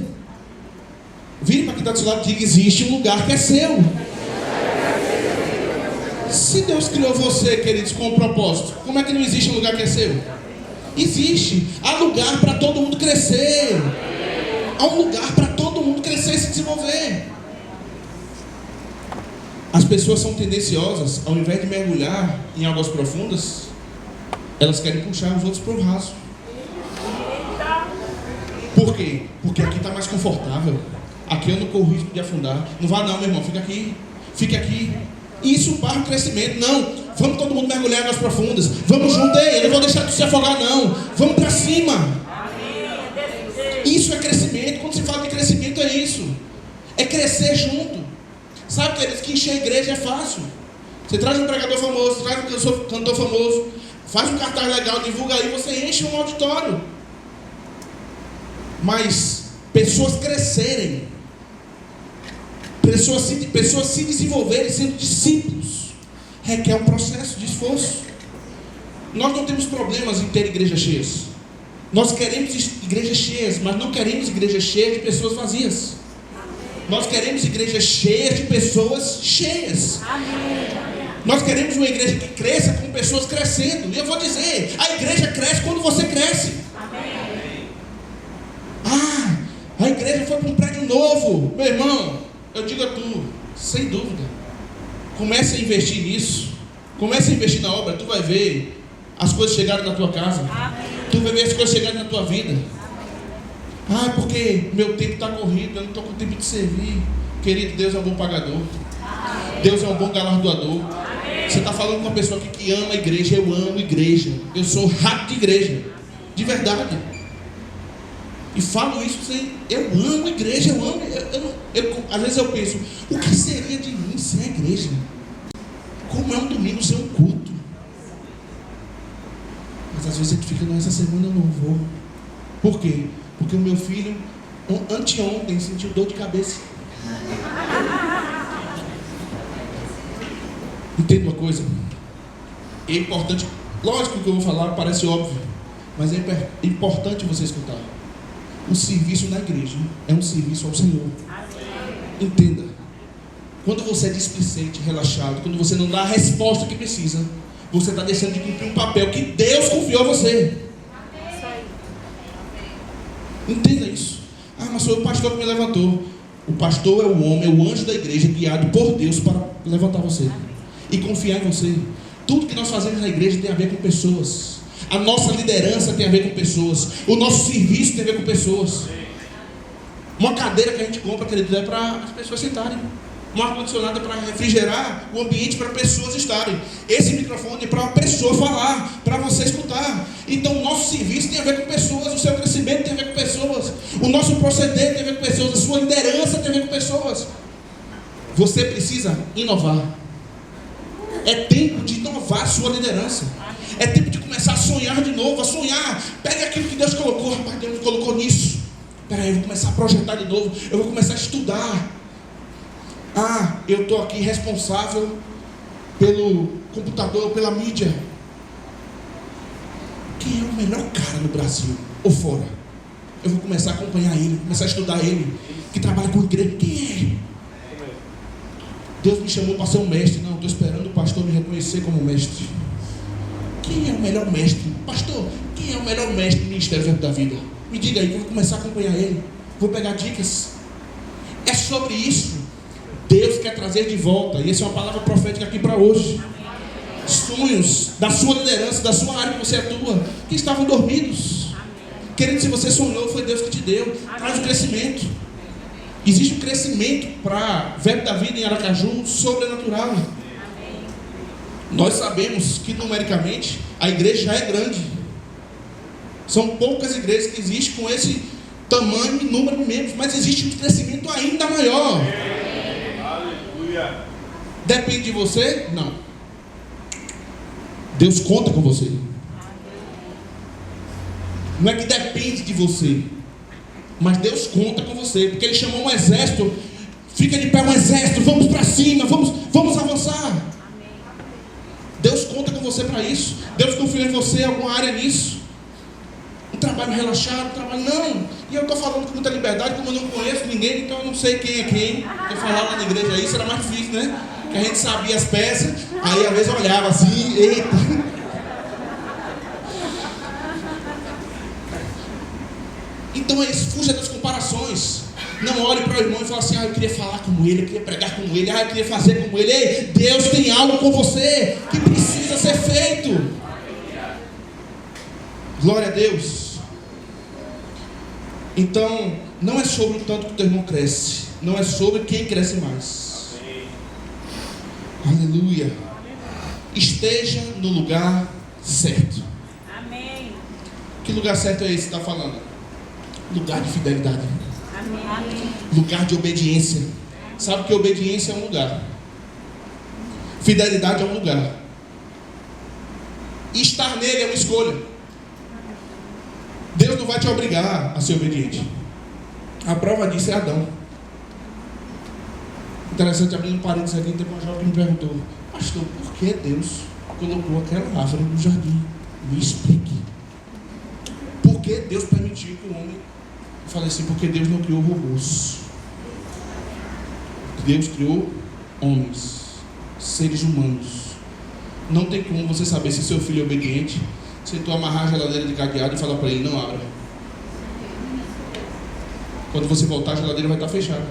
Vire para quem está do seu lado e diga: existe um lugar que é seu. Se Deus criou você, queridos, com um propósito, como é que não existe um lugar que é seu? Existe. Há lugar para todo mundo crescer. Há um lugar para todo mundo crescer e se desenvolver. As pessoas são tendenciosas, ao invés de mergulhar em águas profundas, elas querem puxar os outros para o raso. Por quê? Porque aqui está mais confortável. Aqui eu não corro risco de afundar. Não vá não, meu irmão, fica aqui. Fica aqui. Isso barra o crescimento. Não, vamos todo mundo mergulhar em águas profundas. Vamos junto, eu não vou deixar de se afogar não. Vamos para cima. Isso é crescimento. Quando se fala de crescimento é isso. É crescer junto. Sabe, queridos, que encher a igreja é fácil. Você traz um pregador famoso, traz um cantor famoso, faz um cartaz legal, divulga aí, você enche um auditório. Mas pessoas crescerem, pessoas se desenvolverem sendo discípulos, requer um processo de esforço. Nós não temos problemas em ter igrejas cheias. Nós queremos igrejas cheias, mas não queremos igrejas cheias de pessoas vazias. Nós queremos igrejas cheias de pessoas cheias. Nós queremos uma igreja que cresça com pessoas crescendo. E eu vou dizer, a igreja cresce quando você cresce. Ah, a igreja foi para um prédio novo. Meu irmão, eu digo a tu, sem dúvida, comece a investir nisso. Comece a investir na obra. Tu vai ver as coisas chegarem na tua casa. Tu vai ver as coisas chegarem na tua vida. Ah, porque meu tempo está corrido, eu não estou com tempo de servir. Querido, Deus é um bom pagador. Deus é um bom galardoador. Você está falando com uma pessoa que ama a igreja. Eu amo igreja. Eu sou rato de igreja. De verdade. E falo isso sem... Eu amo a igreja, eu amo... às vezes eu penso, o que seria de mim sem a igreja? Como é um domingo sem um culto? Mas às vezes a gente fica, não, essa semana eu não vou. Por quê? Porque o meu filho, anteontem, sentiu dor de cabeça. Entenda uma coisa. É importante, lógico que o que eu vou falar parece óbvio, mas é importante você escutar. O serviço na igreja é um serviço ao Senhor. Entenda. Quando você é displicente, relaxado, quando você não dá a resposta que precisa, você está deixando de cumprir um papel que Deus confiou a você. Entenda isso. Ah, mas foi o pastor que me levantou. O pastor é o homem, é o anjo da igreja guiado por Deus para levantar você e confiar em você. Tudo que nós fazemos na igreja tem a ver com pessoas. A nossa liderança tem a ver com pessoas. O nosso serviço tem a ver com pessoas. Uma cadeira que a gente compra, querido, é para as pessoas sentarem. Um ar-condicionado é para refrigerar o ambiente para pessoas estarem. Esse microfone é para uma pessoa falar, para você escutar. Então o nosso serviço tem a ver com pessoas, o seu crescimento tem a ver com pessoas, o nosso proceder tem a ver com pessoas, a sua liderança tem a ver com pessoas. Você precisa inovar. É tempo de inovar a sua liderança. É tempo de começar a sonhar de novo, a sonhar. Pega aquilo que Deus colocou. Rapaz, Deus me colocou nisso. Espera aí, eu vou começar a projetar de novo. Eu vou começar a estudar. Ah, eu estou aqui responsável pelo computador, pela mídia. Quem é o melhor cara no Brasil ou fora? Eu vou começar a acompanhar ele, começar a estudar ele, que trabalha com igreja. Quem é? Deus me chamou para ser um mestre. Não, estou esperando o pastor me reconhecer como mestre. Quem é o melhor mestre? Pastor, quem é o melhor mestre do Ministério Verbo da Vida? Me diga aí, que eu vou começar a acompanhar ele. Vou pegar dicas. É sobre isso. Deus quer trazer de volta. E essa é uma palavra profética aqui para hoje. Sonhos da sua liderança, da sua área que você atua, que estavam dormidos. Querido, se você sonhou, foi Deus que te deu. Traz o crescimento. Existe um crescimento para Verbo da Vida em Aracaju sobrenatural. Nós sabemos que numericamente a igreja já é grande. São poucas igrejas que existem com esse tamanho e número de membros, mas existe um crescimento ainda maior. Aleluia. Depende de você? Não. Deus conta com você. Não é que depende de você, mas Deus conta com você, porque Ele chamou um exército. Fica de pé um exército, vamos para cima, vamos avançar. Deus conta com você para isso. Deus confiou em você alguma área nisso. Um trabalho relaxado, um trabalho não. E eu estou falando com muita liberdade, como eu não conheço ninguém, então eu não sei quem é quem. Eu falava na igreja isso, era mais difícil, né? Que a gente sabia as peças, aí às vezes eu olhava assim, eita. Então é isso, fuja das comparações. Não olhe para o irmão e fale assim, eu queria falar como ele, eu queria pregar como ele, eu queria fazer como ele. Ei, Deus tem algo com você que precisa ser feito. Glória a Deus. Então, não é sobre o tanto que o teu irmão cresce, não é sobre quem cresce mais. Aleluia. Esteja no lugar certo. Amém. Que lugar certo é esse que está falando? Lugar de fidelidade. Amém. Lugar de obediência. Sabe que obediência é um lugar, fidelidade é um lugar, e estar nele é uma escolha. Deus não vai te obrigar a ser obediente. A prova disso é Adão. Interessante, abrindo um parênteses aqui, teve uma jovem que me perguntou: pastor, por que Deus colocou aquela árvore no jardim? Me explique. Por que Deus permitiu que o homem... Eu falei assim, porque Deus não criou robôs. Deus criou homens, seres humanos. Não tem como você saber se seu filho é obediente se tu amarrar a geladeira de cadeado e falar para ele, não abra. Quando você voltar, a geladeira vai estar fechada.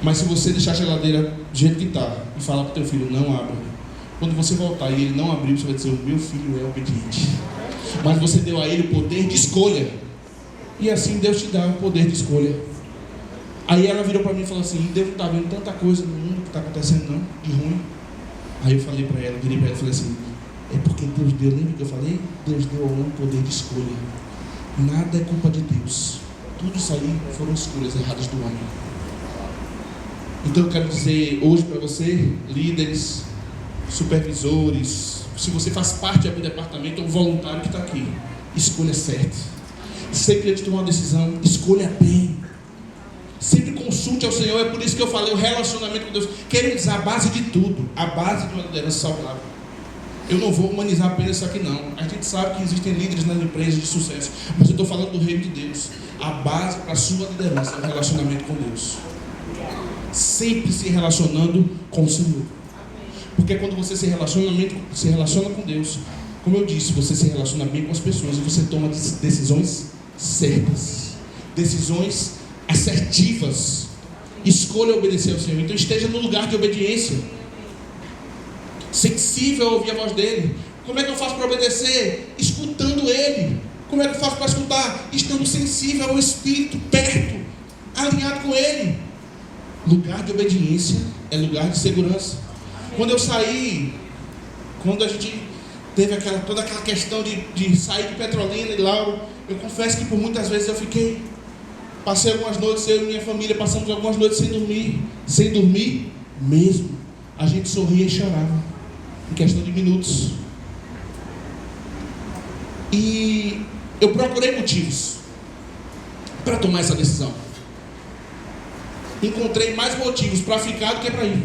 Mas se você deixar a geladeira do jeito que está e falar para o teu filho, não abra, quando você voltar e ele não abrir, você vai dizer, o meu filho é obediente. Mas você deu a ele o poder de escolha. E assim Deus te dá o poder de escolha. Aí ela virou para mim e falou assim, Deus não está vendo tanta coisa no mundo que está acontecendo não, de ruim. Aí eu falei para ela, virei para ela e falei assim, é porque Deus deu, lembra que eu falei? Deus deu ao homem poder de escolha. Nada é culpa de Deus. Tudo isso aí foram escolhas erradas do homem. Então eu quero dizer hoje para você, líderes, supervisores, se você faz parte de algum departamento ou voluntário que está aqui, escolha certa. Sempre antes de tomar uma decisão, escolha bem. Sempre consulte ao Senhor. É por isso que eu falei o relacionamento com Deus. Queridos, a base de tudo, a base de uma liderança saudável. Eu não vou humanizar apenas isso aqui não. A gente sabe que existem líderes nas empresas de sucesso, mas eu estou falando do reino de Deus. A base para a sua liderança é o relacionamento com Deus. Sempre se relacionando com o Senhor. Porque quando você se relaciona com Deus, como eu disse, você se relaciona bem com as pessoas e você toma decisões certas, decisões assertivas. Escolha obedecer ao Senhor. Então esteja no lugar de obediência, sensível a ouvir a voz dele. Como é que eu faço para obedecer? Escutando ele. Como é que eu faço para escutar? Estando sensível ao Espírito, perto, alinhado com ele. Lugar de obediência é lugar de segurança. Quando eu saí, quando a gente teve toda aquela questão de sair de Petrolina e Lauro, eu confesso que por muitas vezes eu passei algumas noites, eu e minha família passamos algumas noites sem dormir mesmo. A gente sorria e chorava em questão de minutos. E eu procurei motivos para tomar essa decisão. Encontrei mais motivos para ficar do que para ir.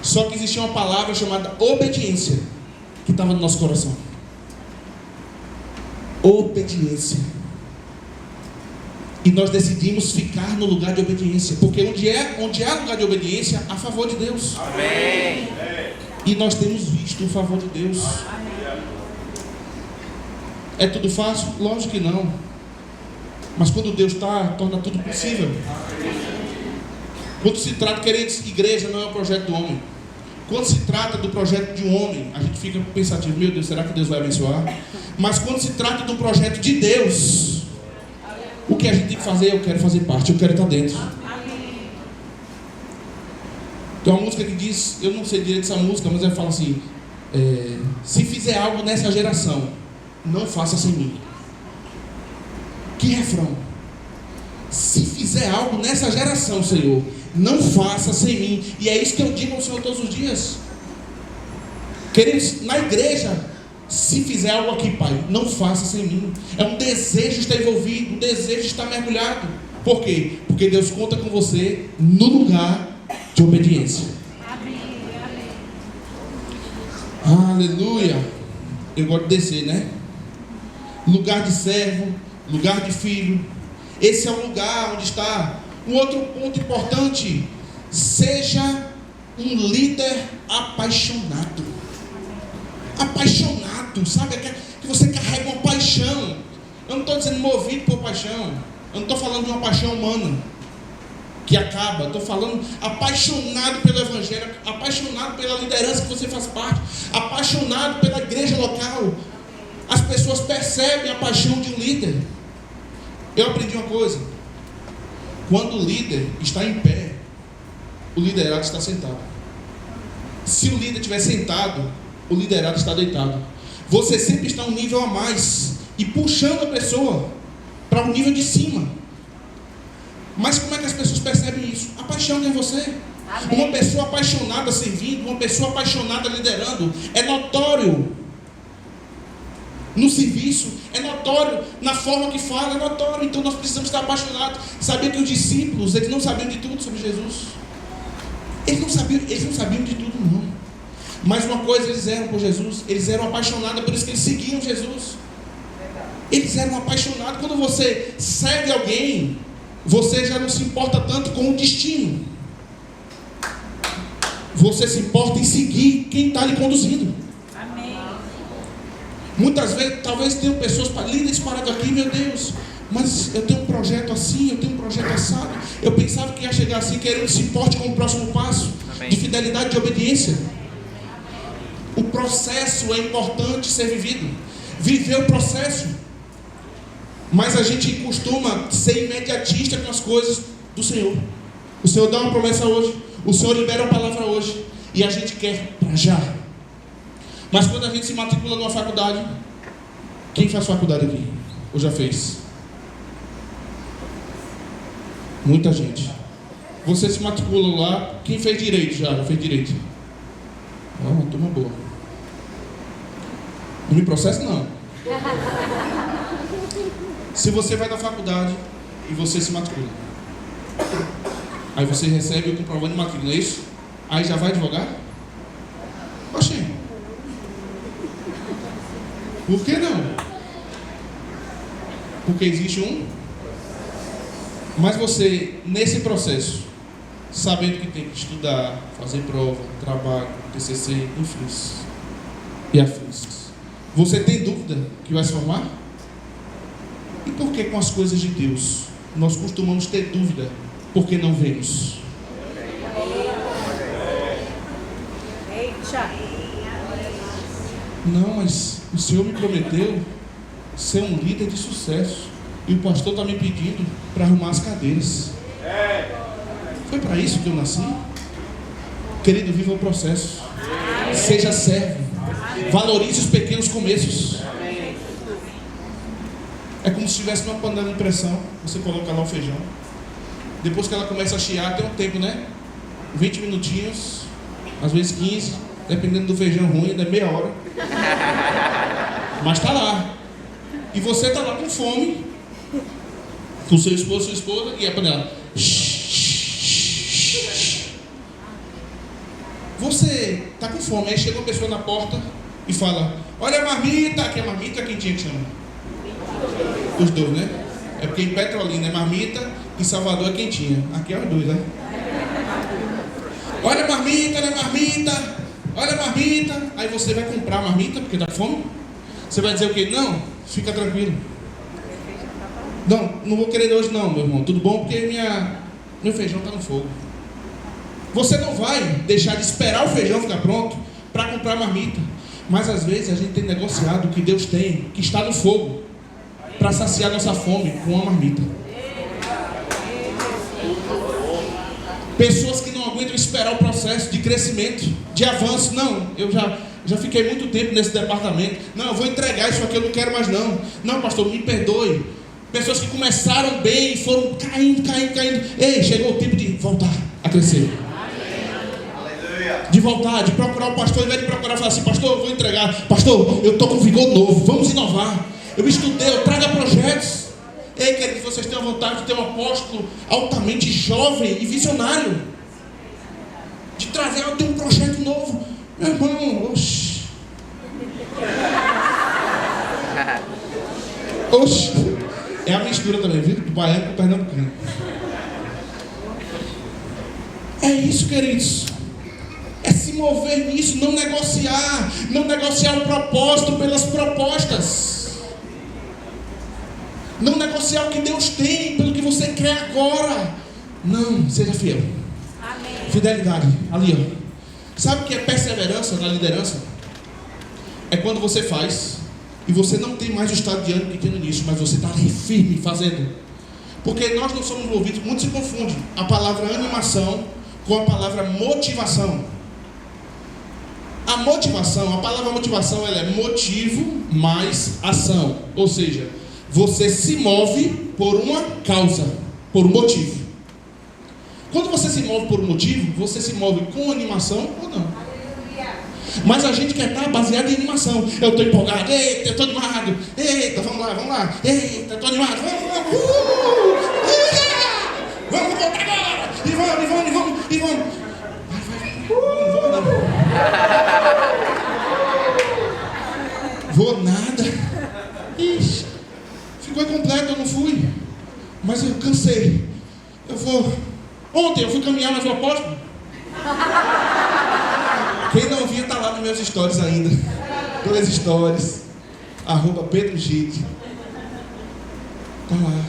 Só que existia uma palavra chamada obediência que estava no nosso coração. Obediência. E nós decidimos ficar no lugar de obediência, porque onde há lugar de obediência, há favor de Deus. Amém. E nós temos visto o favor de Deus. É tudo fácil? Lógico que não. Mas quando Deus está, torna tudo possível. Quando se trata, queridos, igreja não é um projeto do homem. Quando se trata do projeto de um homem, a gente fica pensativo, meu Deus, será que Deus vai abençoar? Mas quando se trata de um projeto de Deus, o que a gente tem que fazer? Eu quero fazer parte, eu quero estar dentro. Tem uma música que diz, eu não sei direito essa música, mas ela fala assim, se fizer algo nessa geração, não faça sem mim. Que refrão! Se fizer algo nessa geração, Senhor, não faça sem mim. E é isso que eu digo ao Senhor todos os dias. Queridos, na igreja, se fizer algo aqui, Pai, não faça sem mim. É um desejo estar envolvido, um desejo estar mergulhado. Por quê? Porque Deus conta com você no lugar de obediência. Aleluia. Eu gosto de descer, né? Lugar de servo, lugar de filho. Esse é o lugar onde está. Um outro ponto importante: seja um líder apaixonado. Apaixonado, sabe? Que você carrega uma paixão. Eu não estou dizendo movido por paixão. Eu não estou falando de uma paixão humana que acaba. Estou falando apaixonado pelo Evangelho, apaixonado pela liderança que você faz parte, apaixonado pela igreja local. As pessoas percebem a paixão de um líder. Eu aprendi uma coisa: quando o líder está em pé, o liderado está sentado. Se o líder estiver sentado, o liderado está deitado. Você sempre está um nível a mais e puxando a pessoa para um nível de cima. Mas como é que as pessoas percebem isso? A paixão em você. Amém. Uma pessoa apaixonada servindo, uma pessoa apaixonada liderando, é notório no serviço, é notório na forma que fala, é notório. Então nós precisamos estar apaixonados. Sabia que os discípulos, eles não sabiam de tudo sobre Jesus. Eles não sabiam de tudo não. Mas uma coisa eles eram por Jesus, eles eram apaixonados, por isso que eles seguiam Jesus. Eles eram apaixonados. Quando você segue alguém, você já não se importa tanto com o destino. Você se importa em seguir quem está lhe conduzindo. Amém. Muitas vezes, talvez tenham pessoas, líderes parados aqui, meu Deus, mas eu tenho um projeto assim, eu tenho um projeto assado. Eu pensava que ia chegar assim, querendo que se importe com o próximo passo. Amém. De fidelidade, de obediência. O processo é importante ser vivido. Viver o processo. Mas a gente costuma ser imediatista com as coisas do Senhor. O Senhor dá uma promessa hoje, o Senhor libera uma palavra hoje, e a gente quer para já. Mas quando a gente se matricula numa faculdade, quem faz faculdade aqui? Ou já fez? Muita gente. Você se matricula lá, quem fez direito já fez direito? Uma turma boa. Não me processa não. Se você vai na faculdade e você se matricula, Aí você recebe o comprovante de matrícula, não é isso? Aí já vai advogar? Oxê. Por que não? Porque existe um. Mas você, nesse processo, sabendo que tem que estudar, fazer prova, trabalho, TCC, enfim, e afins, você tem dúvida que vai se formar? E por que com as coisas de Deus nós costumamos ter dúvida porque não vemos? Não, mas o Senhor me prometeu ser um líder de sucesso e o pastor está me pedindo para arrumar as cadeiras. Foi para isso que eu nasci? Querido, viva o processo. Seja servo. Valorize os pequenos começos. É como se tivesse uma panela de pressão. Você coloca lá o feijão. Depois que ela começa a chiar, tem um tempo, né? 20 minutinhos, às vezes 15, dependendo do feijão ruim, é meia hora. Mas está lá. E você está lá com fome, com seu esposo, sua esposa, e a panela. Você está com fome, aí chega uma pessoa na porta e fala: olha a marmita, que é marmita quentinha que chama. Os dois, né? É porque em Petrolina é marmita, em Salvador é quentinha. Aqui é os dois, né? Olha a marmita, olha a marmita, olha a marmita. Aí você vai comprar a marmita porque está com fome. Você vai dizer o quê? Não, fica tranquilo. Não vou querer hoje não, meu irmão. Tudo bom porque meu feijão está no fogo. Você não vai deixar de esperar o feijão ficar pronto para comprar a marmita. Mas às vezes a gente tem negociado o que Deus tem, que está no fogo, para saciar nossa fome com a marmita. Pessoas que não aguentam esperar o processo de crescimento, de avanço. Não, eu já fiquei muito tempo nesse departamento. Não, eu vou entregar isso aqui, eu não quero mais não. Não, pastor, me perdoe. Pessoas que começaram bem e foram caindo. Ei, chegou o tempo de voltar a crescer. De voltar, de procurar o pastor, ao invés de procurar, falar assim: pastor, eu vou entregar. Pastor, eu estou com vigor novo, vamos inovar. Eu estudei, eu trago projetos. Ei, queridos, vocês têm a vontade de ter um apóstolo altamente jovem e visionário, de trazer, eu tenho um projeto novo. Meu irmão, oxi. É a mistura também, viu? Do baiano com o pernambucano. É isso, queridos. É se mover nisso, não negociar o propósito pelas propostas. Não negociar o que Deus tem pelo que você quer agora. Não, seja fiel. Amém. Fidelidade, ali ó. Sabe o que é perseverança na liderança? É quando você faz e você não tem mais o estado de ânimo que tinha no início, mas você está ali firme fazendo. Porque nós não somos envolvidos, muito se confunde a palavra animação com a palavra motivação. A motivação, a palavra motivação, ela é motivo mais ação. Ou seja, você se move por uma causa, por um motivo. Quando você se move por um motivo, você se move com animação ou não. Mas a gente quer estar baseado em animação. Eu estou empolgado, eita, eu estou animado. Eita, vamos lá. Eita, eu estou animado. Vamos voltar agora. E vamos. Vou nada. Ixi, ficou incompleto, eu não fui. Mas eu cansei. Eu vou. Ontem eu fui caminhar, mas o apóstolo. Quem não via está lá nos meus stories ainda. 2 stories. @PedroGide. Tá lá.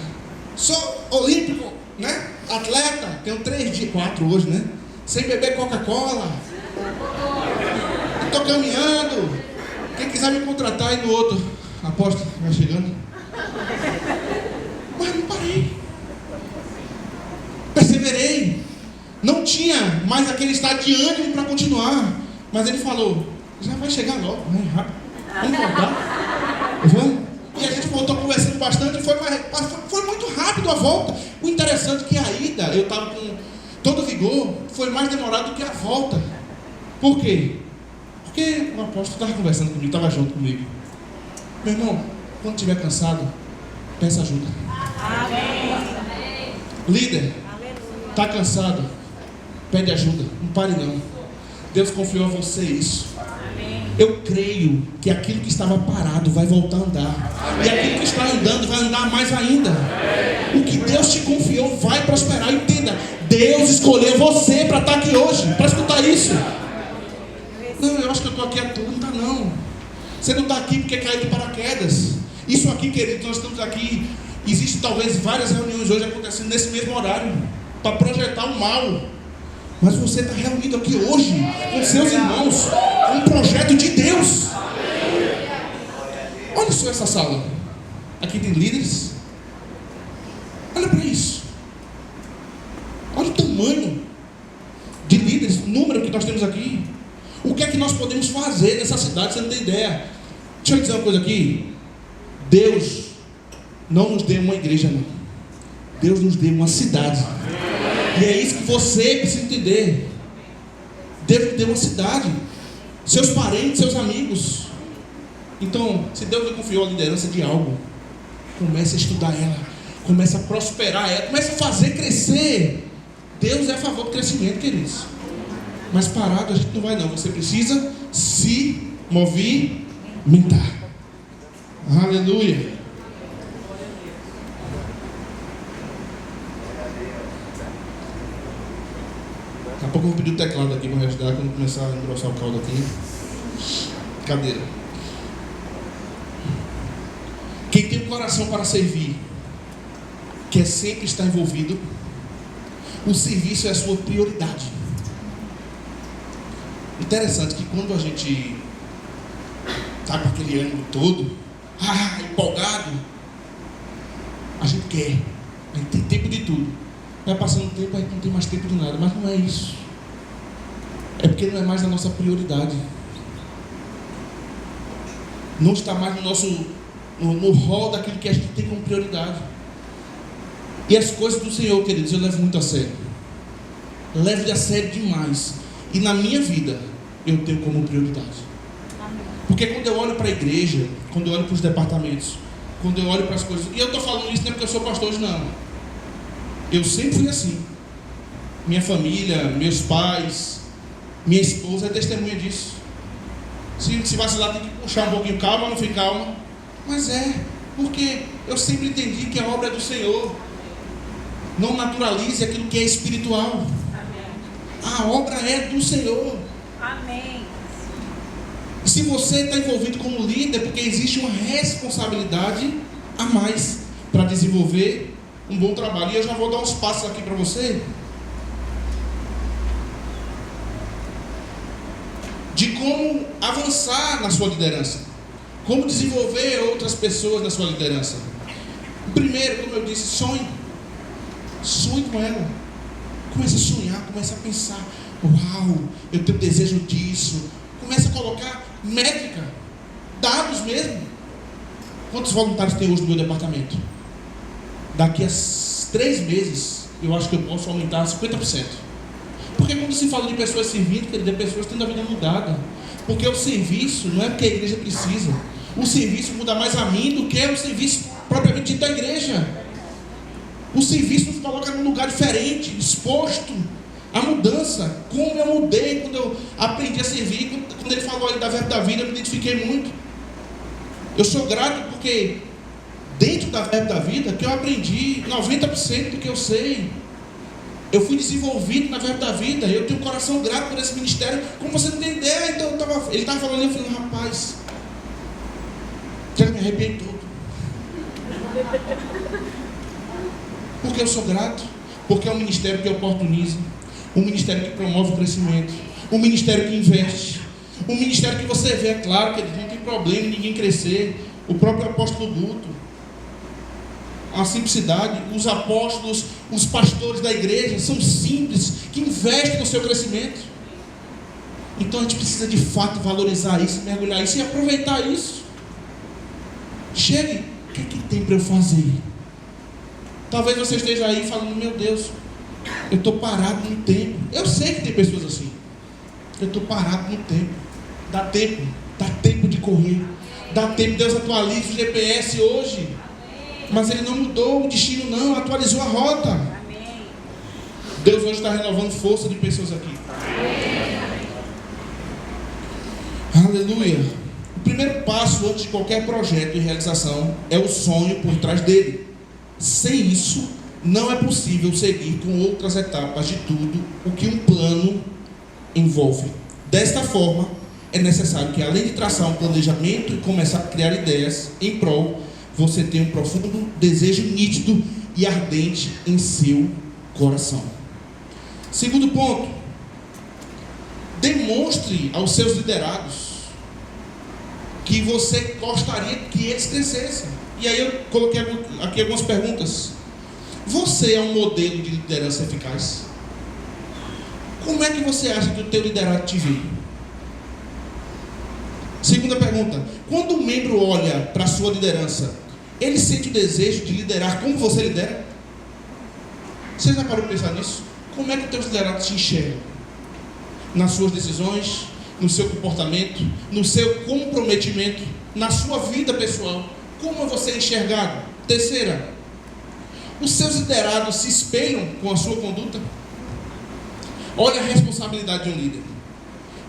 Sou olímpico, né? Atleta. Tenho 3 dias, 4 hoje, né? Sem beber Coca-Cola. Estou caminhando. Quem quiser me contratar aí no outro. Apóstolo, vai chegando. Mas não parei. Perseverei. Não tinha mais aquele estado de ânimo para continuar. Mas ele falou: já vai chegar logo, né? Rápido. Vamos voltar. Vamos. E a gente voltou conversando bastante. Foi muito rápido a volta. O interessante é que a ida, eu estava com todo vigor, foi mais demorado do que a volta. Por quê? Porque o apóstolo estava conversando comigo, estava junto comigo. Meu irmão, quando estiver cansado, peça ajuda. Amém. Líder, Está cansado? Pede ajuda. Não pare não. Deus confiou a você isso. Eu creio que aquilo que estava parado vai voltar a andar. E aquilo que está andando vai andar mais ainda. O que Deus te confiou vai prosperar. Entenda, Deus escolheu você para estar aqui hoje, para escutar isso. Não, eu acho que eu estou aqui à toa. Não está não. Você não está aqui porque caiu de paraquedas. Isso aqui, querido, nós estamos aqui. Existem talvez várias reuniões hoje acontecendo nesse mesmo horário, para projetar o mal. Mas você está reunido aqui hoje com seus irmãos, com um projeto de Deus. Olha só essa sala. Aqui tem líderes. Olha para isso. Olha o tamanho de líderes, o número que nós temos aqui. O que é que nós podemos fazer nessa cidade? Você não tem ideia. Deixa eu dizer uma coisa aqui. Deus não nos deu uma igreja, não. Deus nos deu uma cidade. E é isso que você precisa entender. Deus nos deu uma cidade. Seus parentes, seus amigos. Então, se Deus lhe confiou a liderança de algo, comece a estudar ela, comece a prosperar ela, comece a fazer crescer. Deus é a favor do crescimento, queridos. Mas parado a gente não vai não. Você precisa se movimentar. Aleluia. Daqui a pouco eu vou pedir o teclado aqui para me ajudar quando começar a engrossar o caldo aqui. Cadeira. Quem tem o coração para servir, quer sempre estar envolvido, o serviço é a sua prioridade. Interessante que quando a gente está com aquele ânimo todo, empolgado, a gente quer, a gente tem tempo de tudo. Vai passando o tempo, a gente não tem mais tempo de nada. Mas não é isso. É porque não é mais a nossa prioridade. Não está mais no rol daquilo que a gente tem como prioridade. E as coisas do Senhor, queridos, eu levo muito a sério. Levo a sério demais. E na minha vida, eu tenho como prioridade. Porque quando eu olho para a igreja, quando eu olho para os departamentos, quando eu olho para as coisas... E eu estou falando isso não é porque eu sou pastor hoje, não. Eu sempre fui assim. Minha família, meus pais, minha esposa é testemunha disso. Se vacilar, tem que puxar um pouquinho, calma, não fica calma. Mas porque eu sempre entendi que a obra é do Senhor. Não naturalize aquilo que é espiritual. A obra é do Senhor. Amém. E se você está envolvido como líder, porque existe uma responsabilidade a mais para desenvolver um bom trabalho. E eu já vou dar uns passos aqui para você, de como avançar na sua liderança, como desenvolver outras pessoas na sua liderança. Primeiro, como eu disse, sonhe com ela. Comece a sonhar, comece a pensar: uau, eu tenho desejo disso. Comece a colocar métrica, dados mesmo. Quantos voluntários tem hoje no meu departamento? Daqui a 3 meses, eu acho que eu posso aumentar 50%. Porque quando se fala de pessoas servindo, de pessoas tendo a vida mudada. Porque o serviço não é porque a igreja precisa. O serviço muda mais a mim do que o serviço propriamente dito da igreja. O serviço nos coloca num lugar diferente, exposto à mudança. Como eu mudei quando eu aprendi a servir. Quando ele falou aí da Verbo da Vida, eu me identifiquei muito. Eu sou grato porque dentro da Verbo da Vida, que eu aprendi 90% do que eu sei. Eu fui desenvolvido na Verbo da Vida. Eu tenho um coração grato por esse ministério. Como você não tem ideia, então ele estava falando, eu falei: rapaz, já me arrepiei todo. Porque eu sou grato. Porque é um ministério que oportuniza, um ministério que promove o crescimento, um ministério que investe, um ministério que você vê, é claro que não tem problema em ninguém crescer. O próprio apóstolo Guto, a simplicidade, os apóstolos, os pastores da igreja são simples, que investem no seu crescimento. Então a gente precisa de fato valorizar isso, mergulhar isso e aproveitar isso. Chegue, o que é que tem para eu fazer? Talvez você esteja aí falando: meu Deus, eu estou parado no tempo. Eu sei que tem pessoas assim. Eu estou parado no tempo. Dá tempo de correr. Dá tempo. Deus atualiza o GPS hoje. Mas Ele não mudou o destino, não. Atualizou a rota. Deus hoje está renovando força de pessoas aqui. Aleluia. O primeiro passo antes de qualquer projeto e realização é o sonho por trás dele. Sem isso, não é possível seguir com outras etapas de tudo o que um plano envolve. Desta forma, é necessário que, além de traçar um planejamento e começar a criar ideias em prol, você tenha um profundo desejo nítido e ardente em seu coração. Segundo ponto, demonstre aos seus liderados que você gostaria que eles crescessem. E aí eu coloquei aqui algumas perguntas. Você é um modelo de liderança eficaz? Como é que você acha que o teu liderado te vê? Segunda pergunta, quando um membro olha para a sua liderança, ele sente o desejo de liderar como você lidera? Você já parou para pensar nisso? Como é que os teus liderados te enxergam? Nas suas decisões, no seu comportamento, no seu comprometimento, na sua vida pessoal. Como você é enxergado? Terceira, os seus liderados se espelham com a sua conduta? Olha a responsabilidade de um líder.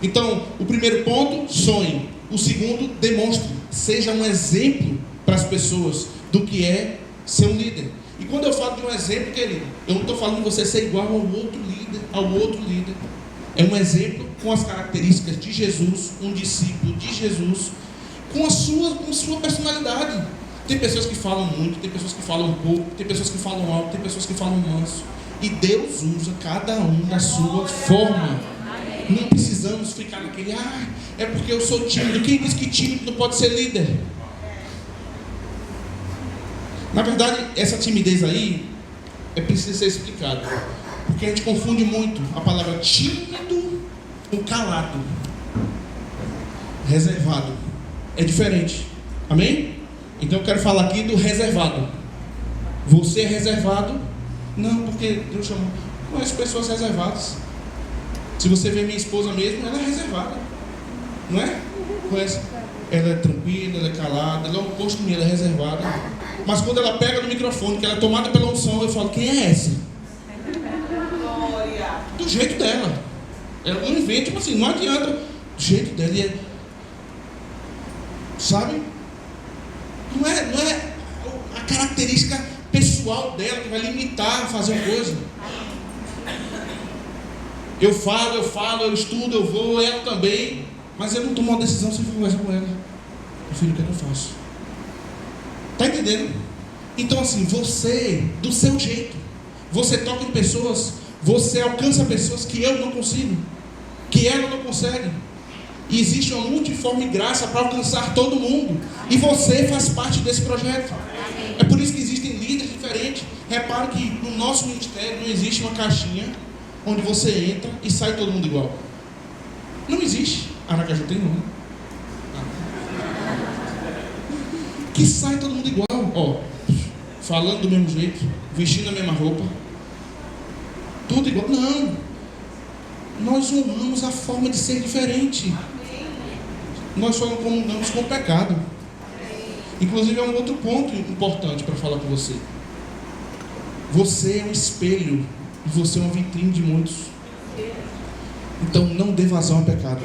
Então, o primeiro ponto, sonhe. O segundo, demonstre. Seja um exemplo para as pessoas do que é ser um líder. E quando eu falo de um exemplo, querido, eu não estou falando de você ser igual ao outro líder. É um exemplo com as características de Jesus, um discípulo de Jesus, com sua personalidade. Tem pessoas que falam muito, tem pessoas que falam pouco, tem pessoas que falam alto, tem pessoas que falam manso. E Deus usa cada um da sua forma. Não precisamos ficar naquele, é porque eu sou tímido. Quem diz que tímido não pode ser líder? Na verdade, essa timidez aí precisa ser explicada. Porque a gente confunde muito a palavra tímido com calado. Reservado. É diferente. Amém? Então eu quero falar aqui do reservado. Você é reservado? Não, porque Deus chamou. Conheço pessoas reservadas. Se você vê minha esposa mesmo, ela é reservada. Não é? Conhece? Ela é tranquila, ela é calada, ela é o oposto de mim, ela é reservada. Mas quando ela pega no microfone, que ela é tomada pela unção, eu falo, quem é essa? Do jeito dela. Ela não inventa, tipo assim, não adianta. Do jeito dela, é... sabe? Não é a característica pessoal dela que vai limitar a fazer uma coisa. Eu falo, eu estudo, eu vou, ela também. Mas eu não tomo uma decisão sem conversar com ela. Meu filho, o que é que eu faço? Está entendendo? Então assim, você, do seu jeito, você toca em pessoas, você alcança pessoas que eu não consigo, que ela não consegue. E existe uma multiforme graça para alcançar todo mundo. E você faz parte desse projeto. É por isso que existem líderes diferentes. Repare que no nosso ministério não existe uma caixinha onde você entra e sai todo mundo igual. Não existe. Aracaju tem um. Que sai todo mundo igual. Falando do mesmo jeito, vestindo a mesma roupa. Tudo igual. Não. Nós honramos a forma de ser diferente. Nós só não comungamos com o pecado. Inclusive é um outro ponto importante para falar com você. Você é um espelho e você é uma vitrine de muitos. Então não dê vazão ao pecado.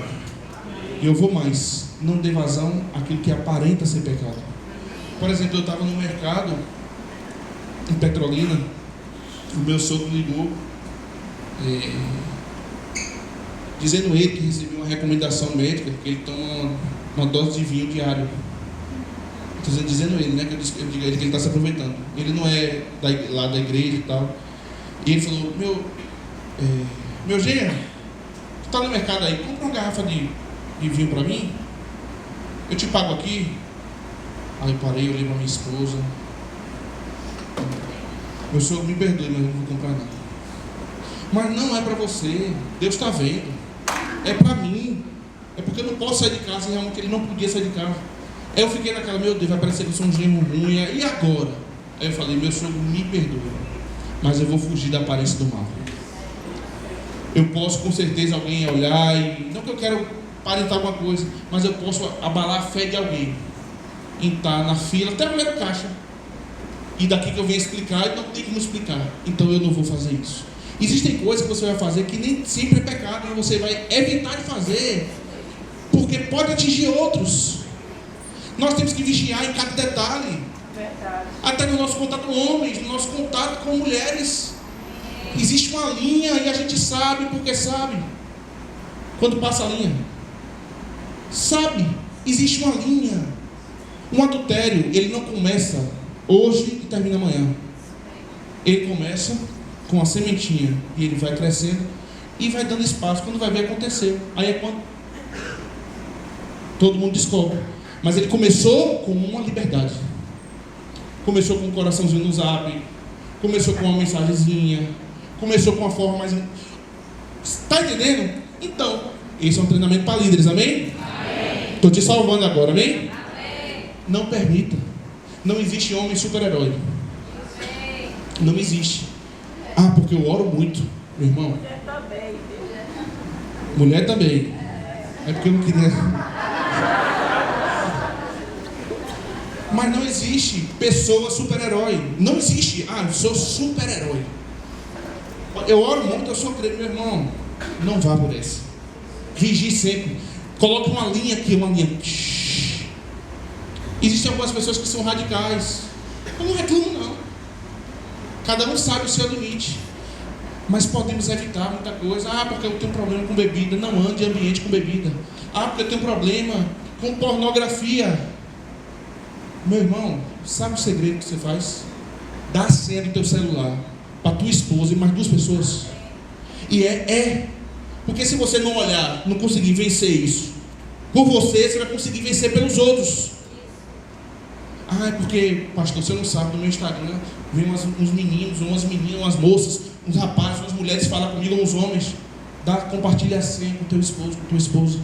E eu vou mais, não dê vazão àquilo que aparenta ser pecado. Por exemplo, eu estava no mercado em Petrolina, o meu sogro ligou dizendo ele que recebeu uma recomendação médica, que ele toma uma dose de vinho diário. Estou dizendo ele, né? Que eu digo a ele que ele está se aproveitando. Ele não é lá da igreja e tal. E ele falou, meu genro, tu está no mercado aí, compra uma garrafa de vinho para mim? Eu te pago aqui. Aí eu parei, eu olhei para minha esposa. Meu sogro, me perdoe, mas eu não vou comprar nada. Mas não é para você, Deus está vendo. É para mim. É porque eu não posso sair de casa e realmente ele não podia sair de casa. Aí eu fiquei naquela, meu Deus, vai parecer que eu sou um genro ruim. E agora? Aí eu falei, meu sogro, me perdoe, mas eu vou fugir da aparência do mal. Eu posso com certeza alguém olhar e... não que eu quero aparentar alguma coisa, mas eu posso abalar a fé de alguém em estar na fila, até a mulher do caixa. E daqui que eu venho explicar, e não tem como explicar. Então eu não vou fazer isso. Existem coisas que você vai fazer que nem sempre é pecado, mas você vai evitar de fazer, porque pode atingir outros. Nós temos que vigiar em cada detalhe. Verdade. Até no nosso contato com homens, no nosso contato com mulheres. Existe uma linha e a gente sabe porque sabe. Quando passa a linha. Sabe, existe uma linha. Um adultério, ele não começa hoje e termina amanhã. Ele começa com a sementinha e ele vai crescendo e vai dando espaço. Quando vai ver, aconteceu. Aí é quando todo mundo descobre. Mas ele começou com uma liberdade. Começou com um coraçãozinho no zap. Começou com uma mensagenzinha. Começou com uma forma mais... Está entendendo? Então, esse é um treinamento para líderes, amém? Estou te salvando agora, amém? Não permita. Não existe homem super-herói. Não existe. Ah, porque eu oro muito, meu irmão. Mulher também. Mulher também. É porque eu não queria... Mas não existe pessoa super-herói. Não existe. Ah, eu sou super-herói. Eu oro muito, eu sou crente, meu irmão. Não vá por essa. Vigie sempre. Coloque uma linha aqui, uma linha. Existem algumas pessoas que são radicais. Eu não reclamo, não. Cada um sabe o seu limite. Mas podemos evitar muita coisa. Ah, porque eu tenho problema com bebida. Não ande em ambiente com bebida. Ah, porque eu tenho problema com pornografia. Meu irmão, sabe o segredo que você faz? Dá a senha do teu celular para tua esposa e mais 2 pessoas. E porque se você não olhar, não conseguir vencer isso por você vai conseguir vencer pelos outros. Ah, é porque, pastor, você não sabe, no meu Instagram vem uns meninos, umas meninas, umas moças, uns rapazes, umas mulheres falam comigo, uns homens. Compartilha a senha com teu esposo, com tua esposa.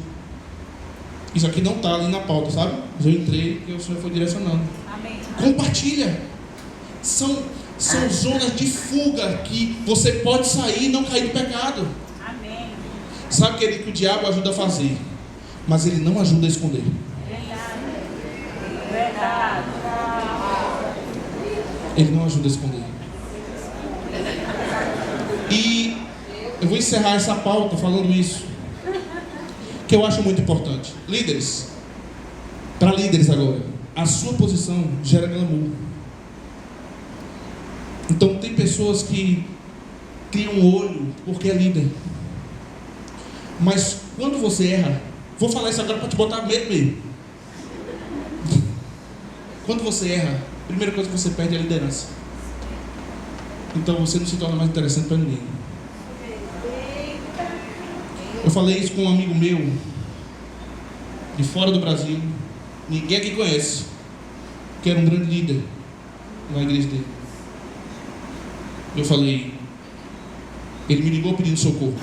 Isso aqui não está ali na pauta, sabe? Mas eu entrei e o Senhor foi direcionando. Amém. Compartilha. São zonas de fuga que você pode sair e não cair no pecado. Amém. Sabe, querido, que o diabo ajuda a fazer, mas ele não ajuda a esconder. Verdade. Ele não ajuda a esconder. E eu vou encerrar essa pauta falando isso, que eu acho muito importante. Líderes, para líderes agora, a sua posição gera glamour. Então tem pessoas que criam um olho porque é líder. Mas quando você erra, vou falar isso agora para te botar medo mesmo. Quando você erra, a primeira coisa que você perde é a liderança. Então você não se torna mais interessante para ninguém. Eu falei isso com um amigo meu de fora do Brasil, ninguém aqui conhece, que era um grande líder na igreja dele. Eu falei, ele me ligou pedindo socorro.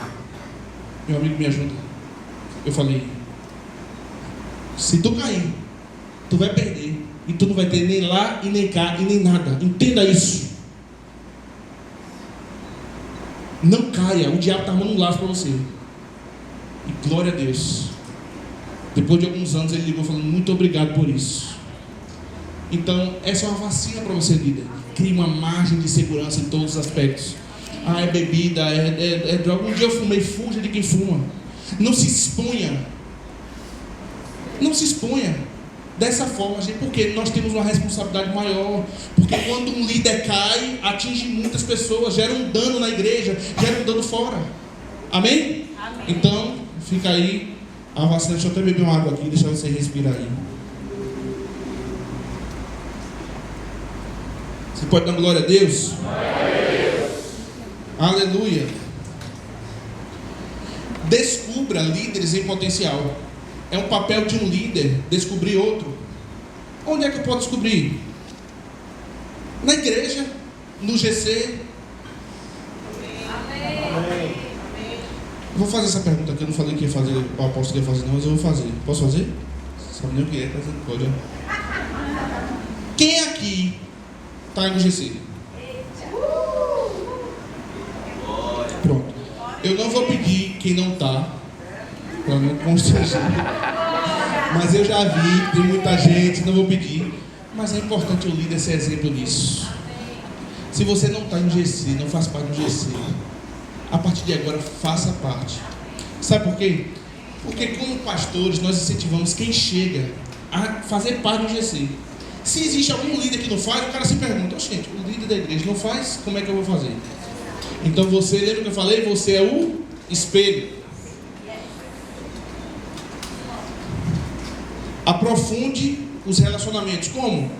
Meu amigo, me ajuda. Eu falei, se tu cair, tu vai perder. E tu não vai ter nem lá e nem cá e nem nada. Entenda isso. Não caia, o diabo está armando um laço para você. E glória a Deus. Depois de alguns anos ele ligou falando, muito obrigado por isso. Então, essa é uma vacina para você, líder. Crie uma margem de segurança em todos os aspectos. Ah, é bebida, é droga. Um dia eu fumei, fuja de quem fuma. Não se exponha. Não se exponha dessa forma, gente, porque nós temos uma responsabilidade maior. Porque quando um líder cai, atinge muitas pessoas, gera um dano na igreja, gera um dano fora. Amém? Amém. Então, fica aí a vacina. Deixa eu até beber uma água aqui, deixa você respirar aí. Você pode dar glória a Deus? Glória a Deus. Aleluia. Descubra líderes em potencial. É um papel de um líder descobrir outro. Onde é que eu posso descobrir? Na igreja, no GC. Amém. Eu vou fazer essa pergunta aqui. Eu não falei que ia fazer, o apóstolo ia fazer, não, mas eu vou fazer. Posso fazer? Sabe nem o que é, mas pode. Quem aqui está no GC? Pronto. Eu não vou pedir quem não está, para não constranger. Mas eu já vi, tem muita gente, não vou pedir. Mas é importante o líder ser exemplo nisso. Se você não está no GC, não faz parte do GC, a partir de agora faça parte. Sabe por quê? Porque como pastores nós incentivamos quem chega a fazer parte do GC. Se existe algum líder que não faz, o cara se pergunta: gente, o líder da igreja não faz, como é que eu vou fazer? Então você, lembra que eu falei? Você é o espelho. Aprofunde os relacionamentos. Como?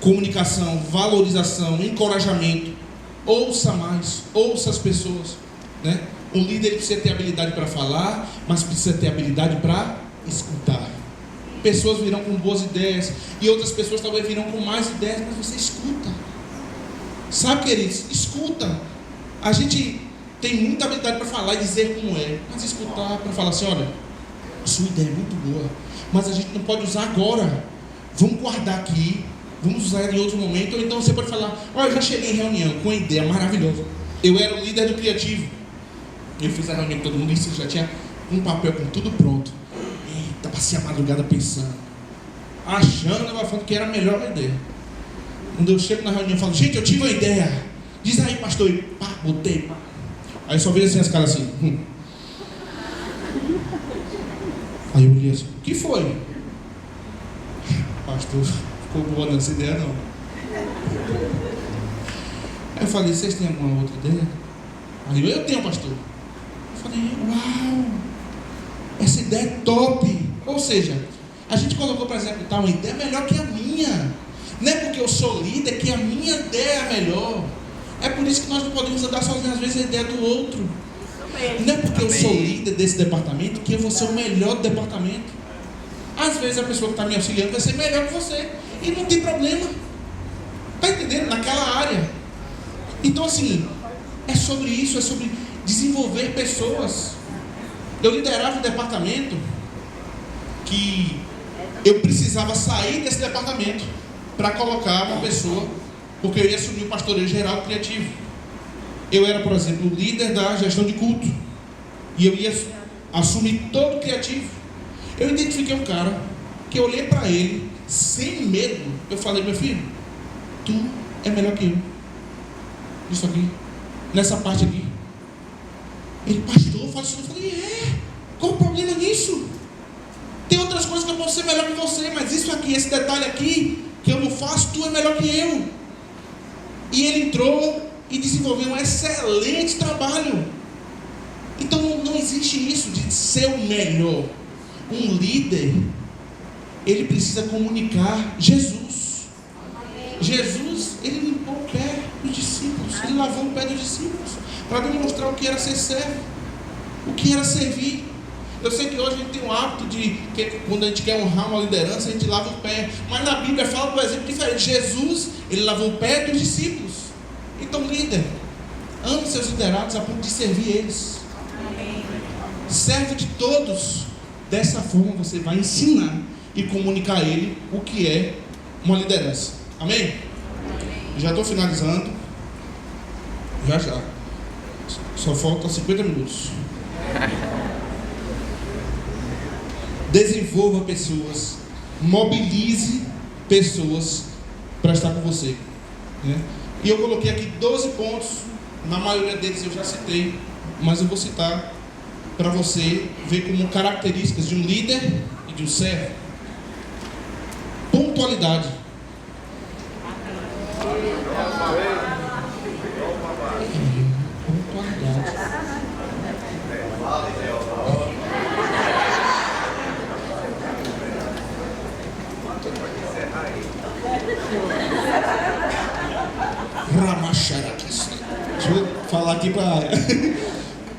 Comunicação, valorização, encorajamento. Ouça mais, ouça as pessoas, né? O líder precisa ter habilidade para falar, mas precisa ter habilidade para escutar. Pessoas virão com boas ideias e outras pessoas talvez virão com mais ideias, mas você escuta. Sabe, queridos? Escuta. A gente tem muita habilidade para falar e dizer como é, mas escutar para falar assim: olha, sua ideia é muito boa, mas a gente não pode usar agora. Vamos guardar aqui, vamos usar em outro momento. Ou então você pode falar: olha, eu já cheguei em reunião com uma ideia maravilhosa. Eu era o líder do criativo. Eu fiz a reunião com todo mundo e já tinha um papel com tudo pronto. Eita, passei a madrugada pensando, achando, falando que era a melhor ideia. Quando eu chego na reunião, eu falo: gente, eu tive uma ideia. Diz aí, pastor. E pá, botei, pá. Aí só vejo assim as caras assim. Aí eu olhei assim: o que foi? Pastor, ficou boa nessa ideia não. Aí eu falei: vocês têm alguma outra ideia? Aí eu tenho, pastor. Eu falei: uau, essa ideia é top. Ou seja, a gente colocou para executar uma ideia melhor que a minha. Não é porque eu sou líder que a minha ideia é melhor. É por isso que nós não podemos andar sozinhos, às vezes, a ideia do outro. Não é porque eu sou líder desse departamento que eu vou ser o melhor do departamento. Às vezes a pessoa que está me auxiliando vai ser melhor que você. E não tem problema. Está entendendo? Naquela área. Então assim, é sobre isso, é sobre desenvolver pessoas. Eu liderava um departamento que eu precisava sair desse departamento para colocar uma pessoa, porque eu ia assumir o pastoreio geral criativo. Eu era, por exemplo, o líder da gestão de culto, e eu ia assumir todo o criativo. Eu identifiquei um cara que eu olhei para ele sem medo. Eu falei: meu filho, tu é melhor que eu nisso aqui, nessa parte aqui. Ele: pastor, faz isso. Eu falei: qual o problema nisso? Tem outras coisas que eu posso ser melhor que você, mas isso aqui, esse detalhe aqui que eu não faço, tu é melhor que eu. E ele entrou e desenvolveu um excelente trabalho. Então não existe isso de ser o melhor. Um líder, ele precisa comunicar Jesus. Jesus, ele limpou o pé dos discípulos, ele lavou o pé dos discípulos para demonstrar o que era ser servo, o que era servir. Eu sei que hoje a gente tem um hábito de que quando a gente quer honrar uma liderança, a gente lava o pé. Mas na Bíblia fala, por exemplo, diferente. Jesus, ele lavou o pé dos discípulos. Então, líder, ame seus liderados a ponto de servir eles. Amém. Serve de todos. Dessa forma você vai ensinar e comunicar a ele o que é uma liderança. Amém? Amém. Já estou finalizando. Já. Só faltam 50 minutos. Desenvolva pessoas, mobilize pessoas para estar com você, né? E eu coloquei aqui 12 pontos, na maioria deles eu já citei, mas eu vou citar para você ver como características de um líder e de um servo. Pontualidade. Deixa eu falar aqui para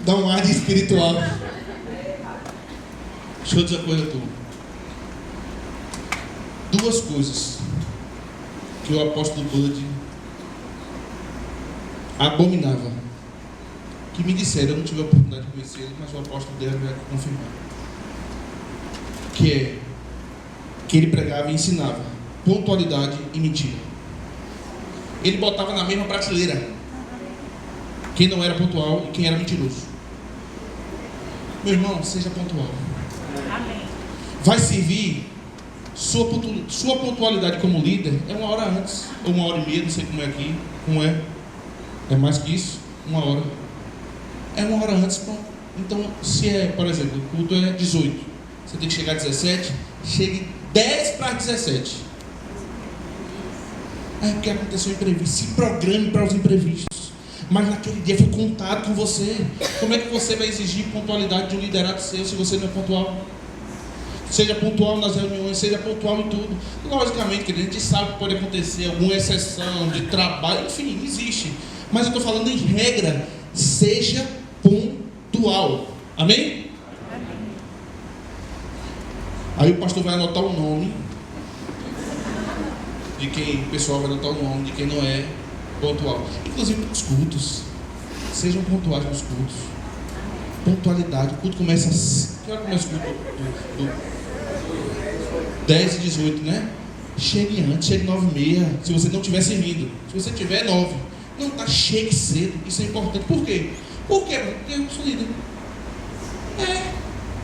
dar um ar de espiritual. Deixa eu dizer uma coisa tua. Duas coisas que o apóstolo Bud abominava, que me disseram, eu não tive a oportunidade de conhecê-lo, mas o apóstolo deve confirmar, que é que ele pregava e ensinava pontualidade e mentira. Ele botava na mesma prateleira quem não era pontual e quem era mentiroso. Meu irmão, seja pontual. Amém. Vai servir. Sua pontualidade como líder é 1 hora antes, ou 1 hora e meia, não sei como é aqui. Não é? É mais que isso? 1 hora. É 1 hora antes, pronto. Então, se é, por exemplo, o culto é 18, você tem que chegar às 17, chegue 10 para as 17. É porque aconteceu um imprevisto. Se programe para os imprevistos. Mas naquele dia foi contado com você. Como é que você vai exigir pontualidade de um liderado seu se você não é pontual? Seja pontual nas reuniões, seja pontual em tudo. Logicamente, que a gente sabe que pode acontecer alguma exceção de trabalho, enfim, existe. Mas eu estou falando em regra, seja pontual. Amém? Aí o pastor vai anotar o nome de quem, o pessoal vai anotar o nome de quem não é pontual. Inclusive nos cultos. Sejam pontuais nos cultos. Pontualidade. O culto começa assim. Que hora começa o culto? Do 10 e 18, né? Chegue antes, chegue 9h30. Se você não estiver servindo. Se você tiver 9. Não, tá, chegue cedo. Isso é importante. Por quê? Porque eu sou líder.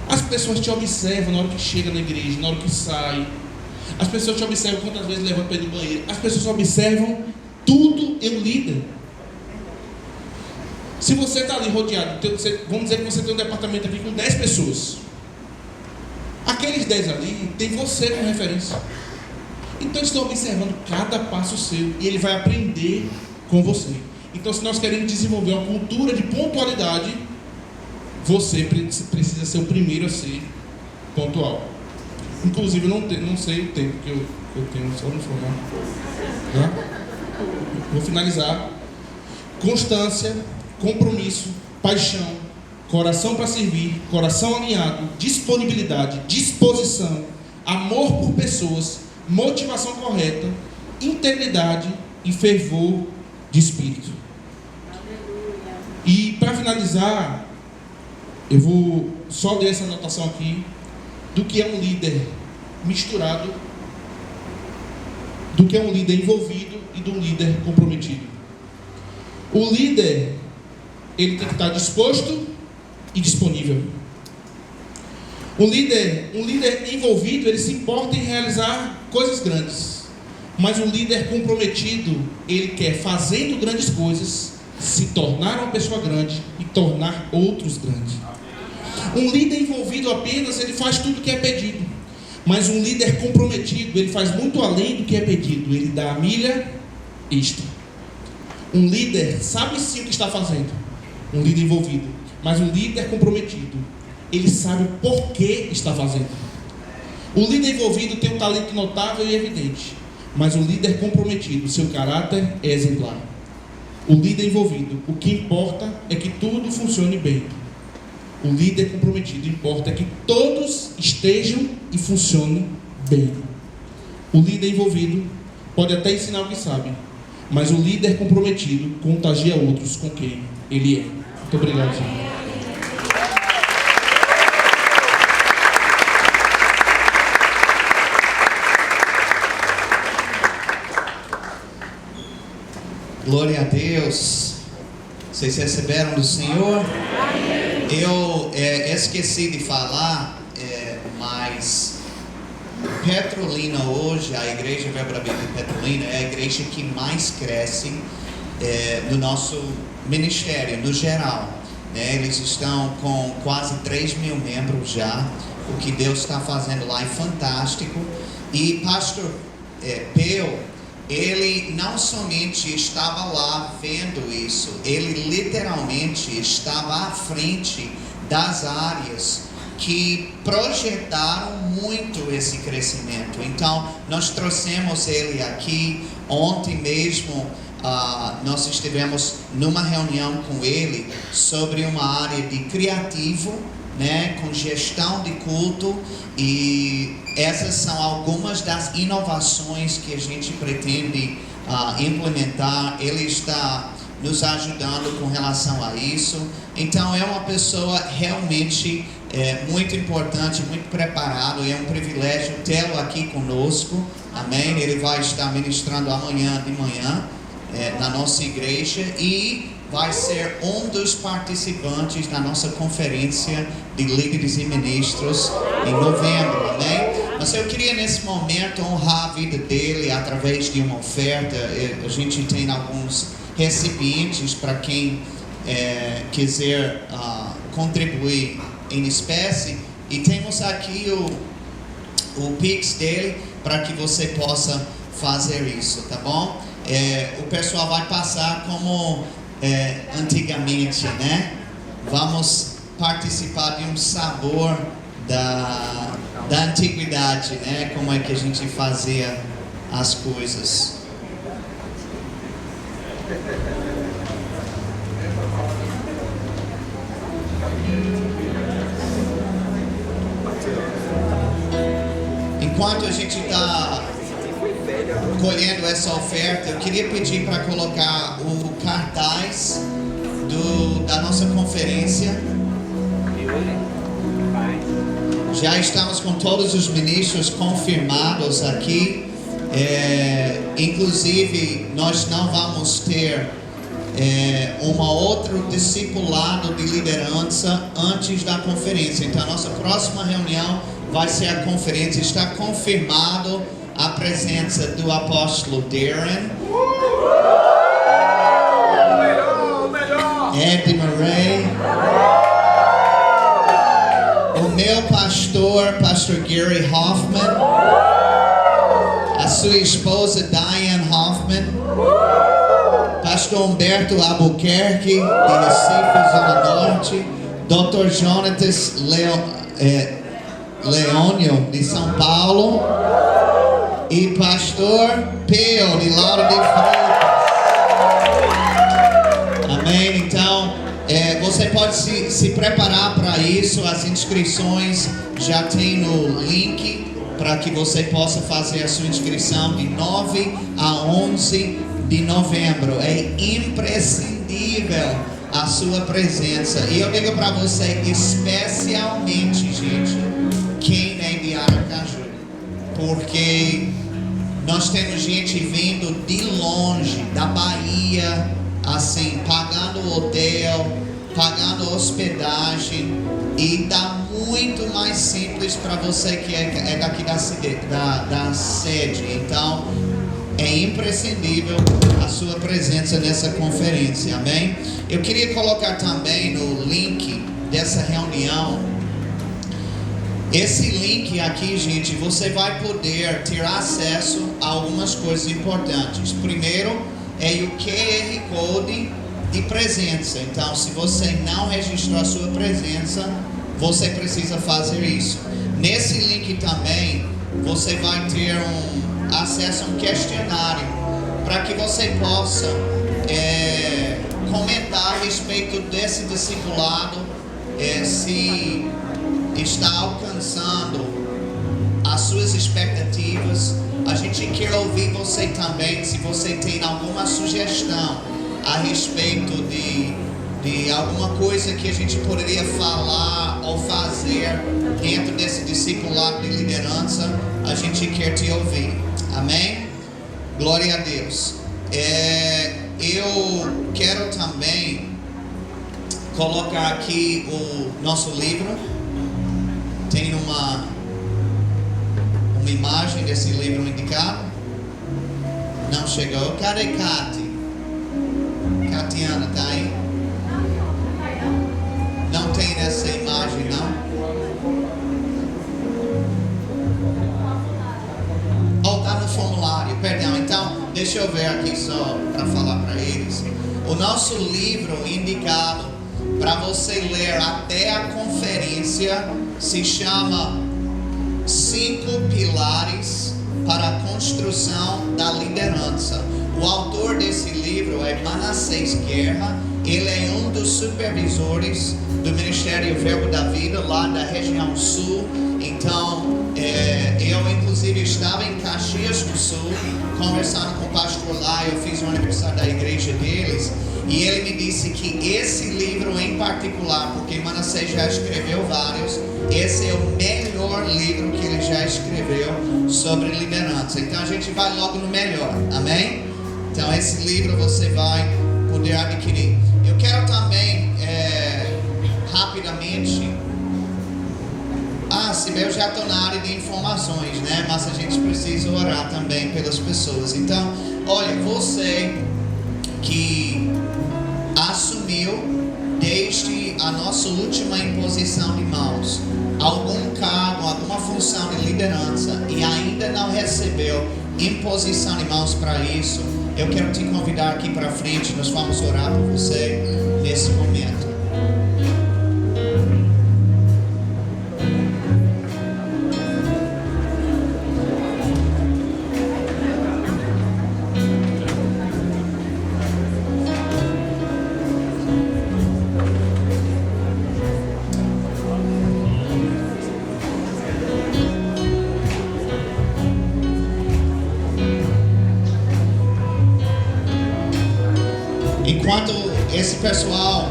As pessoas te observam na hora que chega na igreja, na hora que sai. As pessoas te observam quantas vezes levanta para ir no banheiro. As pessoas observam tudo em um líder. Se você está ali rodeado, vamos dizer que você tem um departamento aqui com 10 pessoas. Aqueles 10 ali tem você como referência. Então eles estão observando cada passo seu e ele vai aprender com você. Então, se nós queremos desenvolver uma cultura de pontualidade, você precisa ser o primeiro a ser pontual. Inclusive, eu não sei o tempo que eu tenho, só me informar. Tá? Vou finalizar. Constância, compromisso, paixão, coração para servir, coração alinhado, disponibilidade, disposição, amor por pessoas, motivação correta, integridade e fervor de espírito. E para finalizar, eu vou só ler essa anotação aqui do que é um líder misturado, do que é um líder envolvido e de um líder comprometido. O líder, ele tem que estar disposto e disponível. Um líder envolvido, ele se importa em realizar coisas grandes. Mas um líder comprometido, ele quer, fazendo grandes coisas, se tornar uma pessoa grande e tornar outros grandes. Um líder envolvido apenas, ele faz tudo o que é pedido. Mas um líder comprometido, ele faz muito além do que é pedido. Ele dá a milha extra. Um líder sabe sim o que está fazendo. Um líder envolvido. Mas um líder comprometido, ele sabe o porquê está fazendo. O líder envolvido tem um talento notável e evidente. Mas o líder comprometido, seu caráter é exemplar. O líder envolvido, o que importa é que tudo funcione bem. O líder comprometido, importa é que todos estejam e funcionem bem. O líder envolvido pode até ensinar o que sabe, mas o líder comprometido contagia outros com quem ele é. Muito obrigado, Senhor. Glória a Deus. Vocês receberam do Senhor? Eu esqueci de falar, mas Petrolina hoje, a igreja Verbo da Vida de Petrolina é a igreja que mais cresce no nosso ministério, no geral. Eles estão com quase 3.000 membros já. O que Deus está fazendo lá é fantástico. E pastor Peu, ele não somente estava lá vendo isso, ele literalmente estava à frente das áreas que projetaram muito esse crescimento. Então, nós trouxemos ele aqui. Ontem mesmo, nós estivemos numa reunião com ele sobre uma área de criativo, com gestão de culto, e essas são algumas das inovações que a gente pretende implementar. Ele está nos ajudando com relação a isso. Então é uma pessoa realmente muito importante, muito preparado. É um privilégio tê-lo aqui conosco. Amém? Ele vai estar ministrando amanhã de manhã na nossa igreja e vai ser um dos participantes da nossa conferência de líderes e ministros em novembro, amém? Mas eu queria nesse momento honrar a vida dele através de uma oferta. A gente tem alguns recipientes para quem quiser contribuir em espécie, e temos aqui o Pix dele para que você possa fazer isso, tá bom? O pessoal vai passar como antigamente, né? Vamos participar de um sabor da antiguidade, né? Como é que a gente fazia as coisas. Enquanto a gente está colhendo essa oferta, eu queria pedir para colocar o cartaz da nossa conferência. Já estamos com todos os ministros confirmados aqui. Inclusive, nós não vamos ter outro discipulado de liderança antes da conferência. Então, a nossa próxima reunião vai ser a conferência. Está confirmado a presença do apóstolo Darren, Ed Murray, o meu pastor Gary Hoffman, a sua esposa Diane Hoffman, pastor Humberto Albuquerque, de Recife, Zona Norte, Dr. Jonatas Leônio, de São Paulo, e pastor Peo, de Lauro de Freitas. Amém? Então, você pode se preparar para isso. As inscrições já tem no link para que você possa fazer a sua inscrição de 9 a 11 de novembro. É imprescindível a sua presença. E eu digo para você, especialmente, gente, quem é de Aracaju, porque nós temos gente vindo de longe, da Bahia, assim, pagando hotel, pagando hospedagem, e tá muito mais simples para você que é daqui da sede. Então, é imprescindível a sua presença nessa conferência, amém? Eu queria colocar também no link dessa reunião. Esse link aqui, gente, você vai poder ter acesso a algumas coisas importantes. Primeiro, é o QR Code de presença. Então, se você não registrou a sua presença, você precisa fazer isso. Nesse link também, você vai ter acesso a um questionário para que você possa comentar a respeito desse discipulado, se está alcançando as suas expectativas. A gente quer ouvir você também, se você tem alguma sugestão a respeito de alguma coisa que a gente poderia falar ou fazer dentro desse discipulado de liderança. A gente quer te ouvir, amém? Glória a Deus. Eu quero também colocar aqui o nosso livro. Tem uma imagem desse livro indicado. Não chegou. Cadê Cati? Catiana, tá aí? Não tem nessa imagem, não? Oh, tá no formulário, perdão. Então, deixa eu ver aqui só para falar para eles. O nosso livro indicado para você ler até a conferência se chama 5 Pilares para a Construção da Liderança. O autor desse livro é Manassés Guerra. Ele é um dos supervisores do Ministério Verbo da Vida lá da região sul. Então, eu inclusive estava em Caxias do Sul conversando com o pastor lá. Eu fiz um aniversário da igreja deles e ele me disse que esse livro em particular, porque Manassés já escreveu vários, esse é o melhor livro que ele já escreveu sobre liderança. Então a gente vai logo no melhor, amém? Então esse livro você vai poder adquirir. Eu quero também rapidamente, Sibel já está na área de informações, né? Mas a gente precisa orar também pelas pessoas. Então, olha, você que assumiu assumiu, desde a nossa última imposição de mãos, algum cargo, alguma função de liderança e ainda não recebeu imposição de mãos para isso, eu quero te convidar aqui para frente. Nós vamos orar por você nesse momento. Enquanto esse pessoal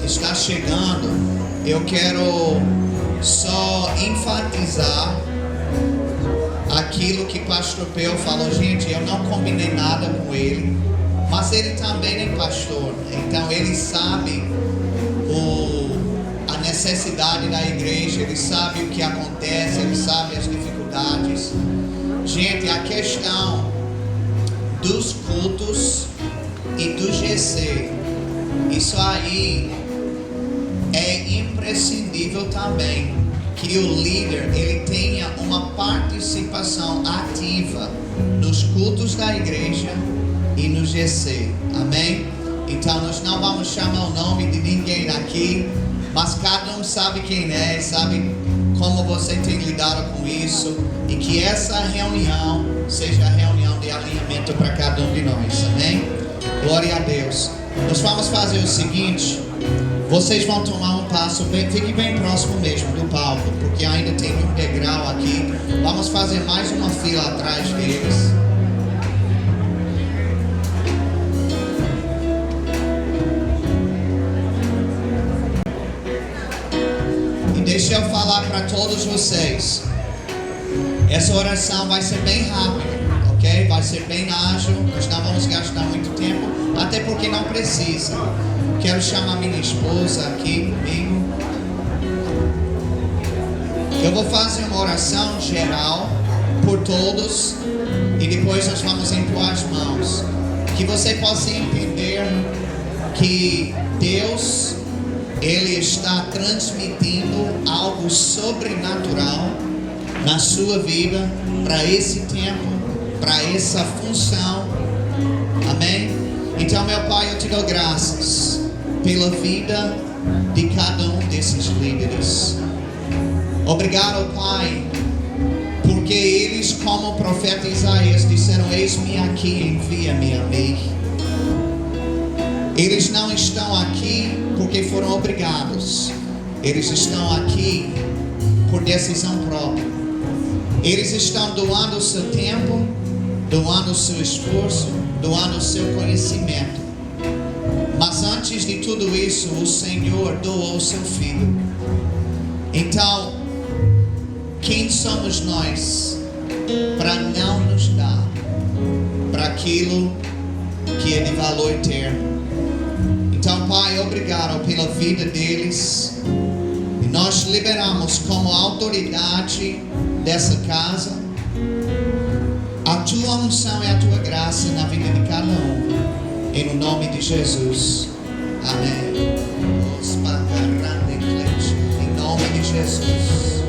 está chegando, eu quero só enfatizar aquilo que pastor Peu falou. Gente, eu não combinei nada com ele, mas ele também é pastor, então ele sabe a necessidade da igreja, ele sabe o que acontece, ele sabe as dificuldades. Gente, a questão dos cultos e do GC, isso aí é imprescindível também, que o líder ele tenha uma participação ativa nos cultos da igreja e no GC, amém? Então nós não vamos chamar o nome de ninguém aqui, mas cada um sabe quem é, sabe como você tem lidado com isso, e que essa reunião seja a reunião de alinhamento para cada um de nós, amém? Glória a Deus. Nós vamos fazer o seguinte: vocês vão tomar um passo, fique bem próximo mesmo do palco, porque ainda tem um degrau aqui. Vamos fazer mais uma fila atrás deles. E deixa eu falar para todos vocês, essa oração vai ser bem rápida. Ok? Vai ser bem ágil, nós não vamos gastar muito tempo, até porque não precisa. Quero chamar minha esposa aqui comigo. Eu vou fazer uma oração geral por todos e depois nós vamos impor as mãos. Que você possa entender que Deus, Ele está transmitindo algo sobrenatural na sua vida para esse tempo, para essa função, amém? Então, meu Pai, eu te dou graças pela vida de cada um desses líderes. Obrigado, Pai, porque eles, como o profeta Isaías, disseram: eis-me aqui, envia-me a mim. Eles não estão aqui porque foram obrigados, eles estão aqui por decisão própria. Eles estão doando o seu tempo, doando o seu esforço, doando o seu conhecimento. Mas antes de tudo isso, o Senhor doou o seu Filho. Então, quem somos nós para não nos dar para aquilo que é de valor eterno? Então, Pai, obrigado pela vida deles. E nós liberamos como autoridade dessa casa a tua unção e a tua graça na vida de cada um, em nome de Jesus, amém. Em nome de Jesus.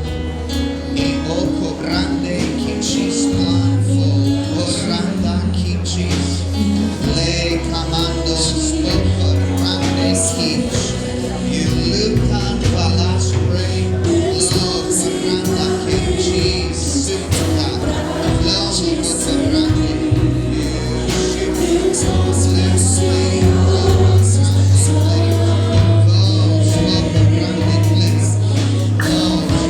Em oco grande que diz planfo, oranda que diz, lei camandos, oco grande que you look on balas rain, oco grande que diz, Oh,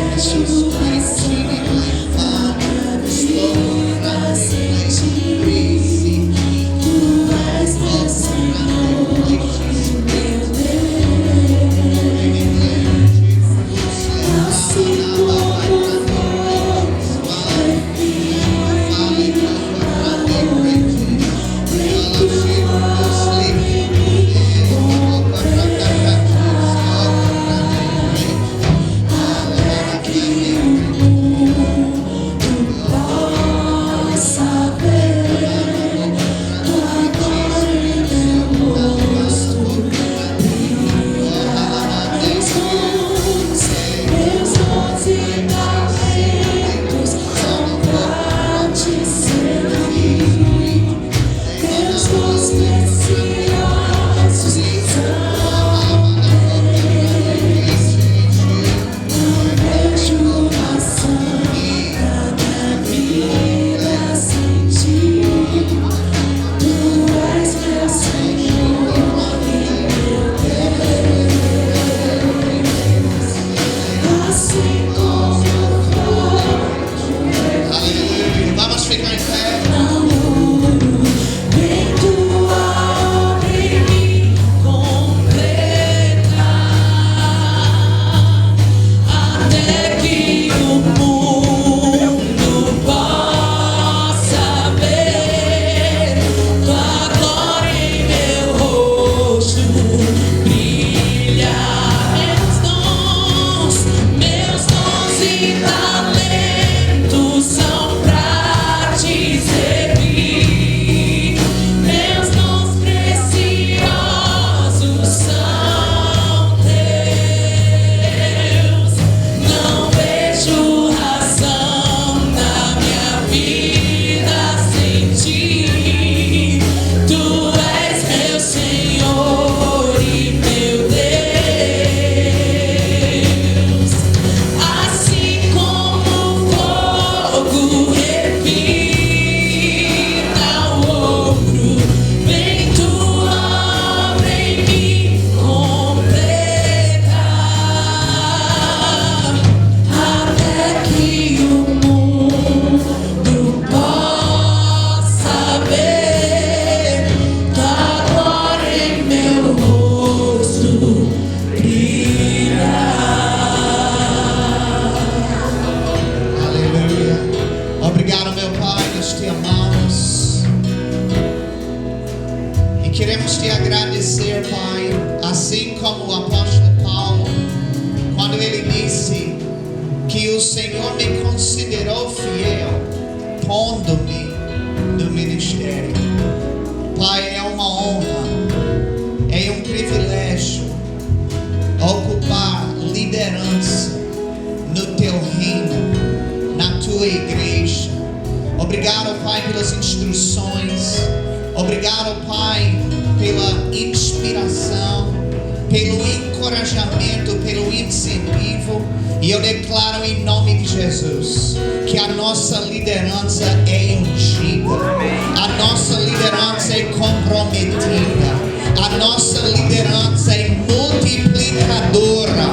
nós te amamos e queremos te agradecer, Pai, assim como o apóstolo Paulo, quando ele disse que o Senhor me considerou fiel, pondo-me no ministério. Pai, é uma honra, é um privilégio ocupar liderança no teu reino, na tua igreja. Obrigado, Pai, pelas instruções. Obrigado, Pai, pela inspiração, pelo encorajamento, pelo incentivo. E eu declaro em nome de Jesus que a nossa liderança é ungida, a nossa liderança é comprometida, a nossa liderança é multiplicadora,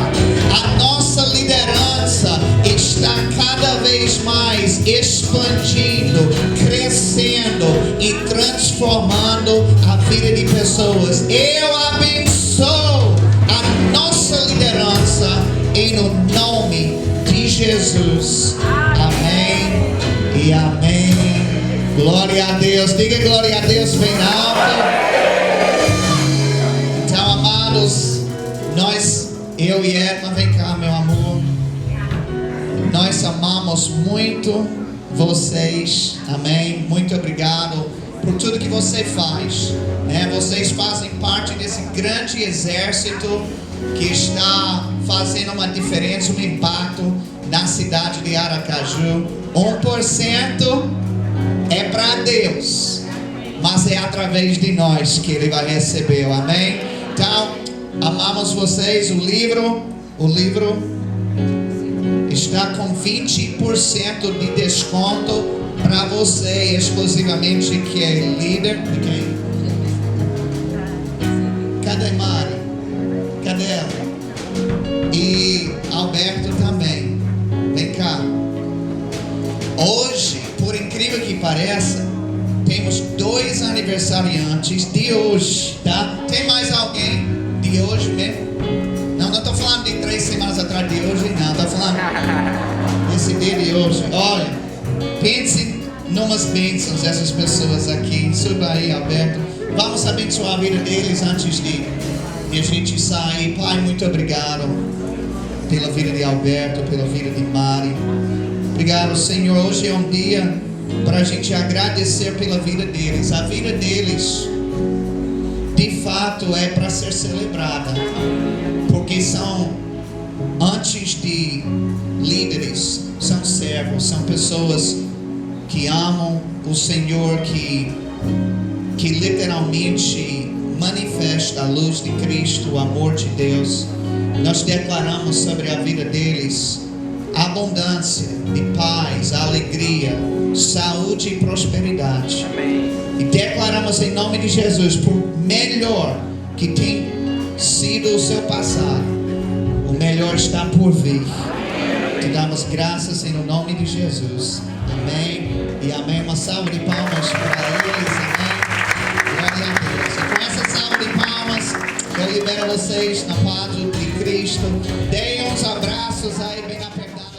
a nossa liderança está cada vez mais expandindo, crescendo e transformando a vida de pessoas. Eu abençoo a nossa liderança em nome de Jesus. Amém e amém. Glória a Deus. Diga glória a Deus bem alto. Então, amados, eu e Edna, vem cá, meu amor. Nós amamos muito vocês. Amém. Muito obrigado por tudo que você faz, né? Vocês fazem parte desse grande exército que está fazendo uma diferença, um impacto na cidade de Aracaju. 1% é para Deus, mas é através de nós que Ele vai receber, amém? Então, amamos vocês. O livro está com 20% de desconto para você, exclusivamente, que é líder. De quem? Cadê Mari? Cadê ela? E Alberto também. Vem cá. Hoje, por incrível que pareça, temos 2 aniversariantes de hoje, tá? Tem mais alguém de hoje mesmo? Não estou falando de 3 semanas atrás de hoje, não. Estou falando desse dia de hoje. Olha, pense numas bênçãos dessas pessoas aqui. Suba aí, Alberto. Vamos abençoar a vida deles antes de a gente sair. Pai, muito obrigado pela vida de Alberto, pela vida de Mari. Obrigado, Senhor. Hoje é um dia para a gente agradecer pela vida deles. A vida deles, de fato, é para ser celebrada, porque são, antes de líderes, são servos, são pessoas que amam o Senhor, que literalmente manifesta a luz de Cristo, o amor de Deus. Nós declaramos sobre a vida deles abundância de paz, alegria, saúde e prosperidade. Amém. E declaramos em nome de Jesus, por melhor que tem sido o seu passado, o melhor está por vir. Te damos graças em nome de Jesus. Amém e amém. Uma salva de palmas para eles. Amém. Glória a Deus. E com essa salva de palmas, eu libero vocês na paz de Cristo. Deem uns abraços aí bem apertados.